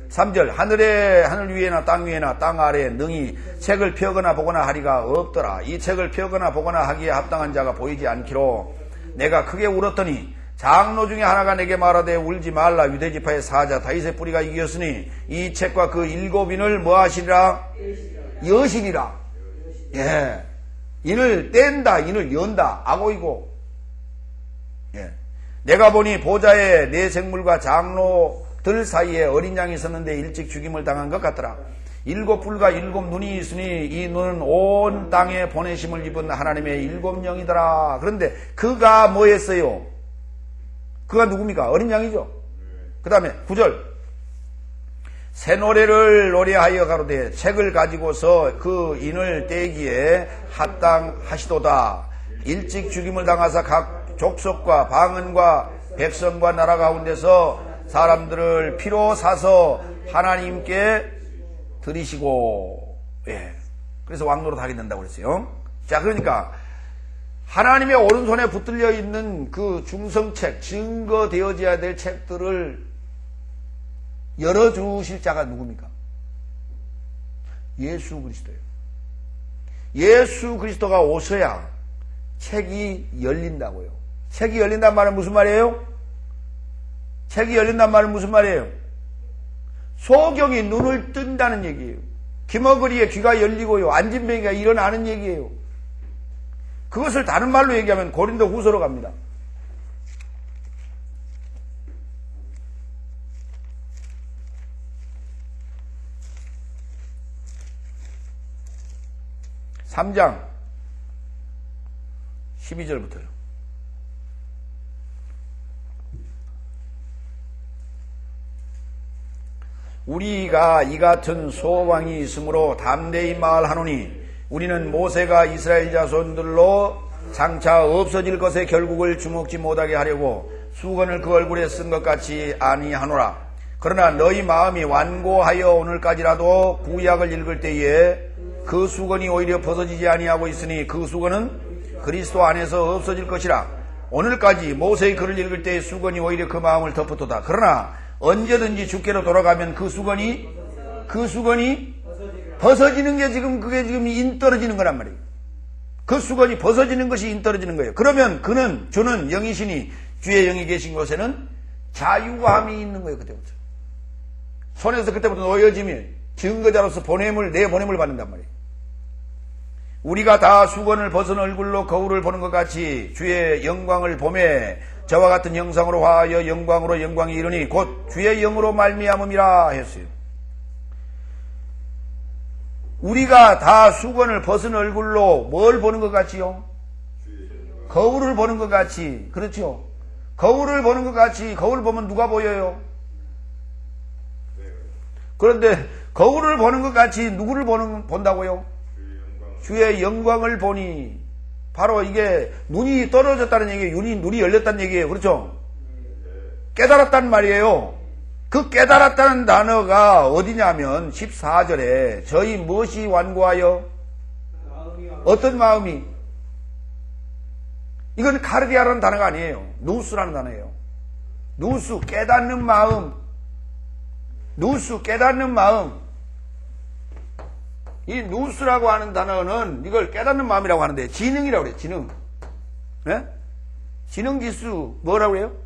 3절. 하늘 위에나 땅 위에나 땅 아래에 능히 책을 펴거나 보거나 하리가 없더라. 이 책을 펴거나 보거나 하기에 합당한 자가 보이지 않기로 내가 크게 울었더니 장로 중에 하나가 내게 말하되 울지 말라. 유대지파의 사자 다윗의 뿌리가 이겼으니 이 책과 그 7인을 뭐 하시리라? 여시리라. 예. 인을 뗀다, 인을 연다, 악오이고. 예. 내가 보니 보좌에 네 생물과 장로들 사이에 어린 양이 있었는데 일찍 죽임을 당한 것 같더라. 7뿔과 7 눈이 있으니 이 눈은 온 땅에 보내심을 입은 하나님의 7 영이더라. 그런데 그가 뭐 했어요? 그가 누굽니까? 어린 양이죠. 그 다음에 9절. 새 노래를 노래하여 가로되 책을 가지고서 그 인을 떼기에 합당하시도다. 일찍 죽임을 당하사 각 족속과 방언과 백성과 나라 가운데서 사람들을 피로 사서 하나님께 드리시고. 예. 그래서 왕노릇 하게 된다고 그랬어요. 자, 그러니까 하나님의 오른손에 붙들려 있는 그 중성책, 증거되어져야 될 책들을 열어주실 자가 누굽니까? 예수 그리스도예요. 예수 그리스도가 오셔야 책이 열린다고요. 책이 열린단 말은 무슨 말이에요? 책이 열린단 말은 무슨 말이에요? 소경이 눈을 뜬다는 얘기예요. 김어거리의 귀가 열리고요. 안진뱅이가 일어나는 얘기예요. 그것을 다른 말로 얘기하면 고린도 후서로 갑니다. (3장) 12절부터요. 우리가 이 같은 소망이 있으므로 담대히 말하노니 우리는 모세가 이스라엘 자손들로 장차 없어질 것의 결국을 주목지 못하게 하려고 수건을 그 얼굴에 쓴 것 같이 아니하노라. 그러나 너희 마음이 완고하여 오늘까지라도 구약을 읽을 때에 그 수건이 오히려 벗어지지 아니하고 있으니 그 수건은 그리스도 안에서 없어질 것이라. 오늘까지 모세의 글을 읽을 때의 수건이 오히려 그 마음을 덮었도다. 그러나 언제든지 주께로 돌아가면 그 수건이 벗어지는 게 그게 지금 인 떨어지는 거란 말이에요. 그 수건이 벗어지는 것이 인 떨어지는 거예요. 그러면 주는 영이시니 주의 영이 계신 곳에는 자유함이 있는 거예요. 그때부터. 손에서 그때부터 놓여지면 증거자로서 내 보냄을 받는단 말이에요. 우리가 다 수건을 벗은 얼굴로 거울을 보는 것 같이 주의 영광을 보매 저와 같은 형상으로 화하여 영광으로 영광이 이르니 곧 주의 영으로 말미암음이라 했어요. 우리가 다 수건을 벗은 얼굴로 뭘 보는 것 같지요? 거울을 보는 것 같이. 그렇죠? 거울을 보는 것 같이. 거울 보면 누가 보여요? 그런데 거울을 보는 것 같이 누구를 본다고요? 주의 영광을 보니. 바로 이게 눈이 떨어졌다는 얘기예요. 눈이 열렸다는 얘기예요. 그렇죠? 깨달았다는 말이에요. 그 깨달았다는 단어가 어디냐면 14절에 저희 무엇이 완고하여? 어떤 마음이? 이건 카르디아라는 단어가 아니에요. 누스라는 단어예요. 누스, 깨닫는 마음. 누스, 깨닫는 마음. 이 누스라고 하는 단어는 이걸 깨닫는 마음이라고 하는데 지능이라고 그래요. 지능. 네? 지능지수 뭐라고 그래요?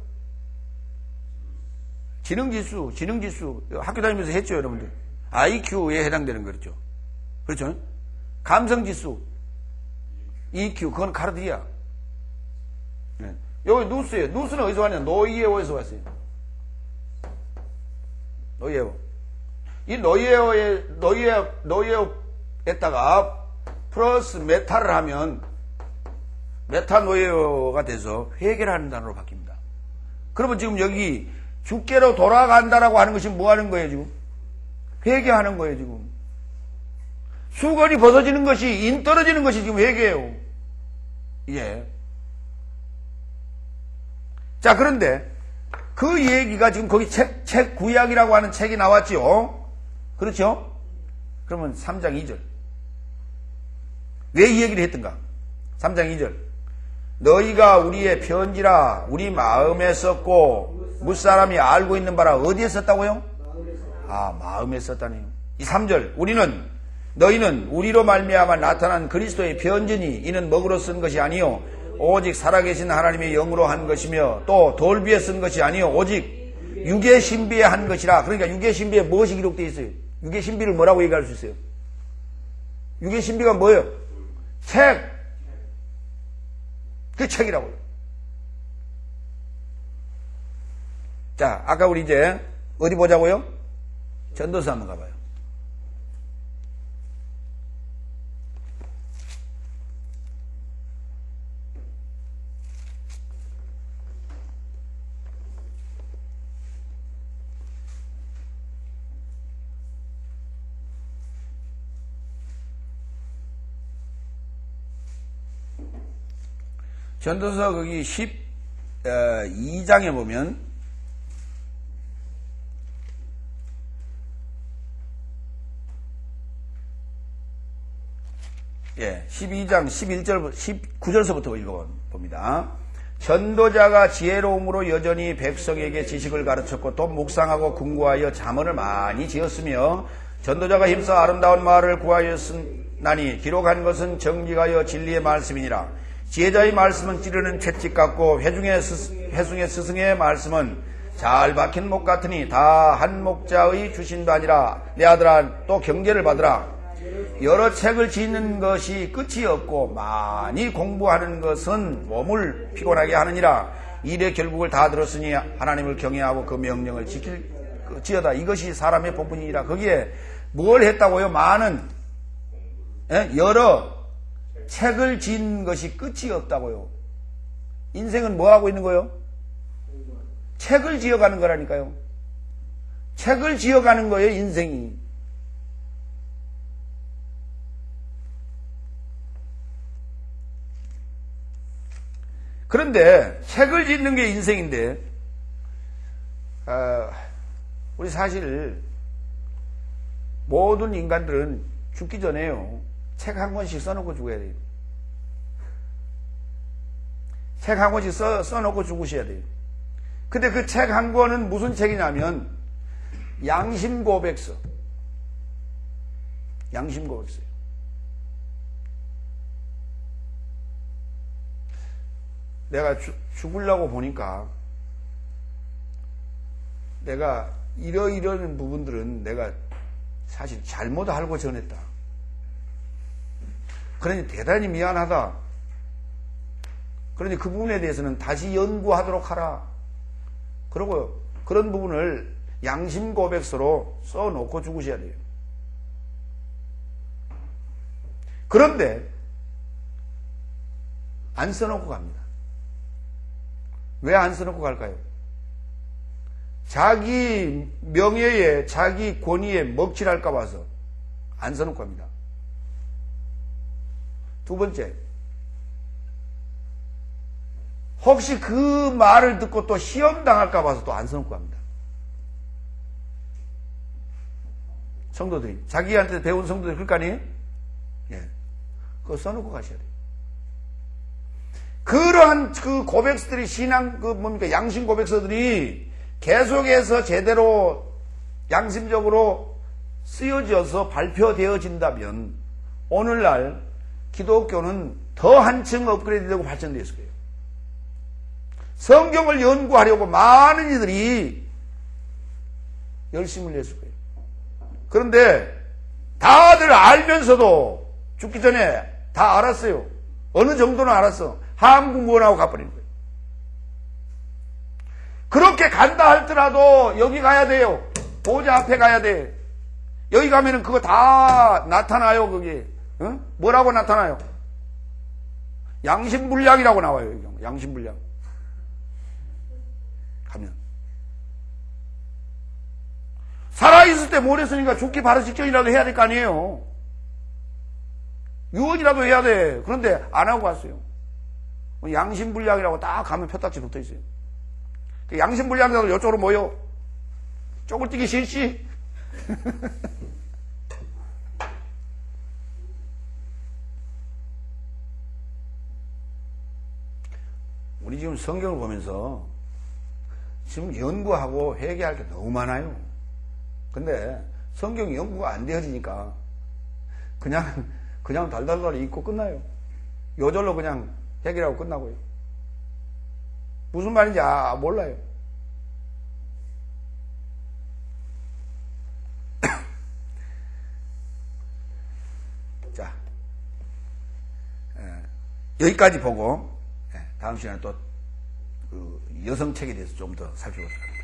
지능지수. 학교 다니면서 했죠, 여러분들. IQ에 해당되는 거죠. 그렇죠? 감성지수. EQ, 그건 카르디아. 네. 여기 누스예요. 누스는 어디서 왔냐? 노이에오에서 왔어요. 노이에오. 이 노이에오에다가 플러스 메타를 하면 메타노이에오가 돼서 회개하는 단어로 바뀝니다. 그러면 지금 여기 주께로 돌아간다라고 하는 것이 뭐 하는 거예요, 지금? 회개하는 거예요, 지금. 수건이 벗어지는 것이, 인 떨어지는 것이 지금 회개예요. 예. 자, 그런데 그 얘기가 지금 거기 책 구약이라고 하는 책이 나왔죠? 그렇죠? 그러면 3장 2절. 왜 이 얘기를 했던가? 3장 2절. 너희가 우리의 편지라 우리 마음에 썼고 무사람이 알고 있는 바라 어디에 썼다고요? 마음에 썼다네요. 이 3절. 너희는 우리로 말미암아 나타난 그리스도의 편지니 이는 먹으로 쓴 것이 아니요 오직 살아계신 하나님의 영으로 한 것이며 또 돌비에 쓴 것이 아니요 오직 육의 신비에 한 것이라. 그러니까 육의 신비에 무엇이 기록되어 있어요? 육의 신비를 뭐라고 얘기할 수 있어요? 육의 신비가 뭐예요? 책, 그게 책이라고요. 자, 아까 우리 이제 어디 보자고요? 전도서 한번 가봐요. 전도서 거기 12장에 보면 예, 12장 11절 19절서부터 읽어봅니다. 전도자가 지혜로움으로 여전히 백성에게 지식을 가르쳤고 또 묵상하고 궁구하여 잠언을 많이 지었으며 전도자가 힘써 아름다운 말을 구하였으나니 기록한 것은 정직하여 진리의 말씀이니라. 지혜자의 말씀은 찌르는 채찍 같고 회중의 스승의 말씀은 잘 박힌 목 같으니 다 한 목자의 주신도 아니라. 내 아들아 또 경계를 받으라. 여러 책을 짓는 것이 끝이 없고 많이 공부하는 것은 몸을 피곤하게 하느니라. 일의 결국을 다 들었으니 하나님을 경외하고 그 명령을 지킬지어다. 이것이 사람의 본분이니라. 거기에 뭘 했다고요? 많은 여러 책을 짓는 것이 끝이 없다고요. 인생은 뭐 하고 있는 거요? 책을 지어가는 거라니까요. 책을 지어가는 거예요, 인생이. 그런데 책을 짓는 게 인생인데, 우리 사실 모든 인간들은 죽기 전에요, 책 한 권씩 써놓고 죽어야 돼요. 책 한 권씩 써놓고 죽으셔야 돼요. 근데 그 책 한 권은 무슨 책이냐면 양심고백서. 양심고백서예요. 내가 죽으려고 보니까 내가 이러이러한 부분들은 내가 사실 잘못 알고 전했다. 그러니 대단히 미안하다. 그러니 그 부분에 대해서는 다시 연구하도록 하라. 그리고 그런 부분을 양심고백서로 써놓고 죽으셔야 돼요. 그런데 안 써놓고 갑니다. 왜 안 써놓고 갈까요? 자기 명예에, 자기 권위에 먹칠할까 봐서 안 써놓고 갑니다. 두 번째, 혹시 그 말을 듣고 또 시험 당할까 봐서 또 안 써놓고 갑니다. 성도들이, 자기한테 배운 성도들이 그럴 거 아니에요? 예. 그거 써놓고 가셔야 돼요. 그러한 그 고백서들이 양심 고백서들이 계속해서 제대로 양심적으로 쓰여져서 발표되어진다면 오늘날 기독교는 더 한층 업그레이드되고 발전되었을 거예요. 성경을 연구하려고 많은 이들이 열심을 냈을 거예요. 그런데 다들 알면서도 죽기 전에 다 알았어요. 어느 정도는 알았어. 한국문하고 가버리는 거예요. 그렇게 간다 할지라도 여기 가야 돼요. 보좌 앞에 가야 돼. 여기 가면은 그거 다 나타나요. 거기 뭐라고 나타나요? 양심불량이라고 나와요. 여기 양심불량. 가면 살아있을 때 뭘 했으니까 죽기 바로 직전이라도 해야 될 거 아니에요. 유언이라도 해야 돼. 그런데 안 하고 갔어요. 양심불량이라고 딱 가면 표딱지 붙어 있어요. 양심불량자들 이쪽으로 모여. 쪼글 뛰기 싫지? 우리 지금 성경을 보면서 지금 연구하고 회개할 게 너무 많아요. 근데 성경이 연구가 안 되어지니까 그냥 달달달 읽고 끝나요. 요절로 그냥 해결하고 끝나고요. 무슨 말인지 몰라요. 자, 여기까지 보고 다음 시간에 또 그 여성책에 대해서 좀 더 살펴보도록 합니다.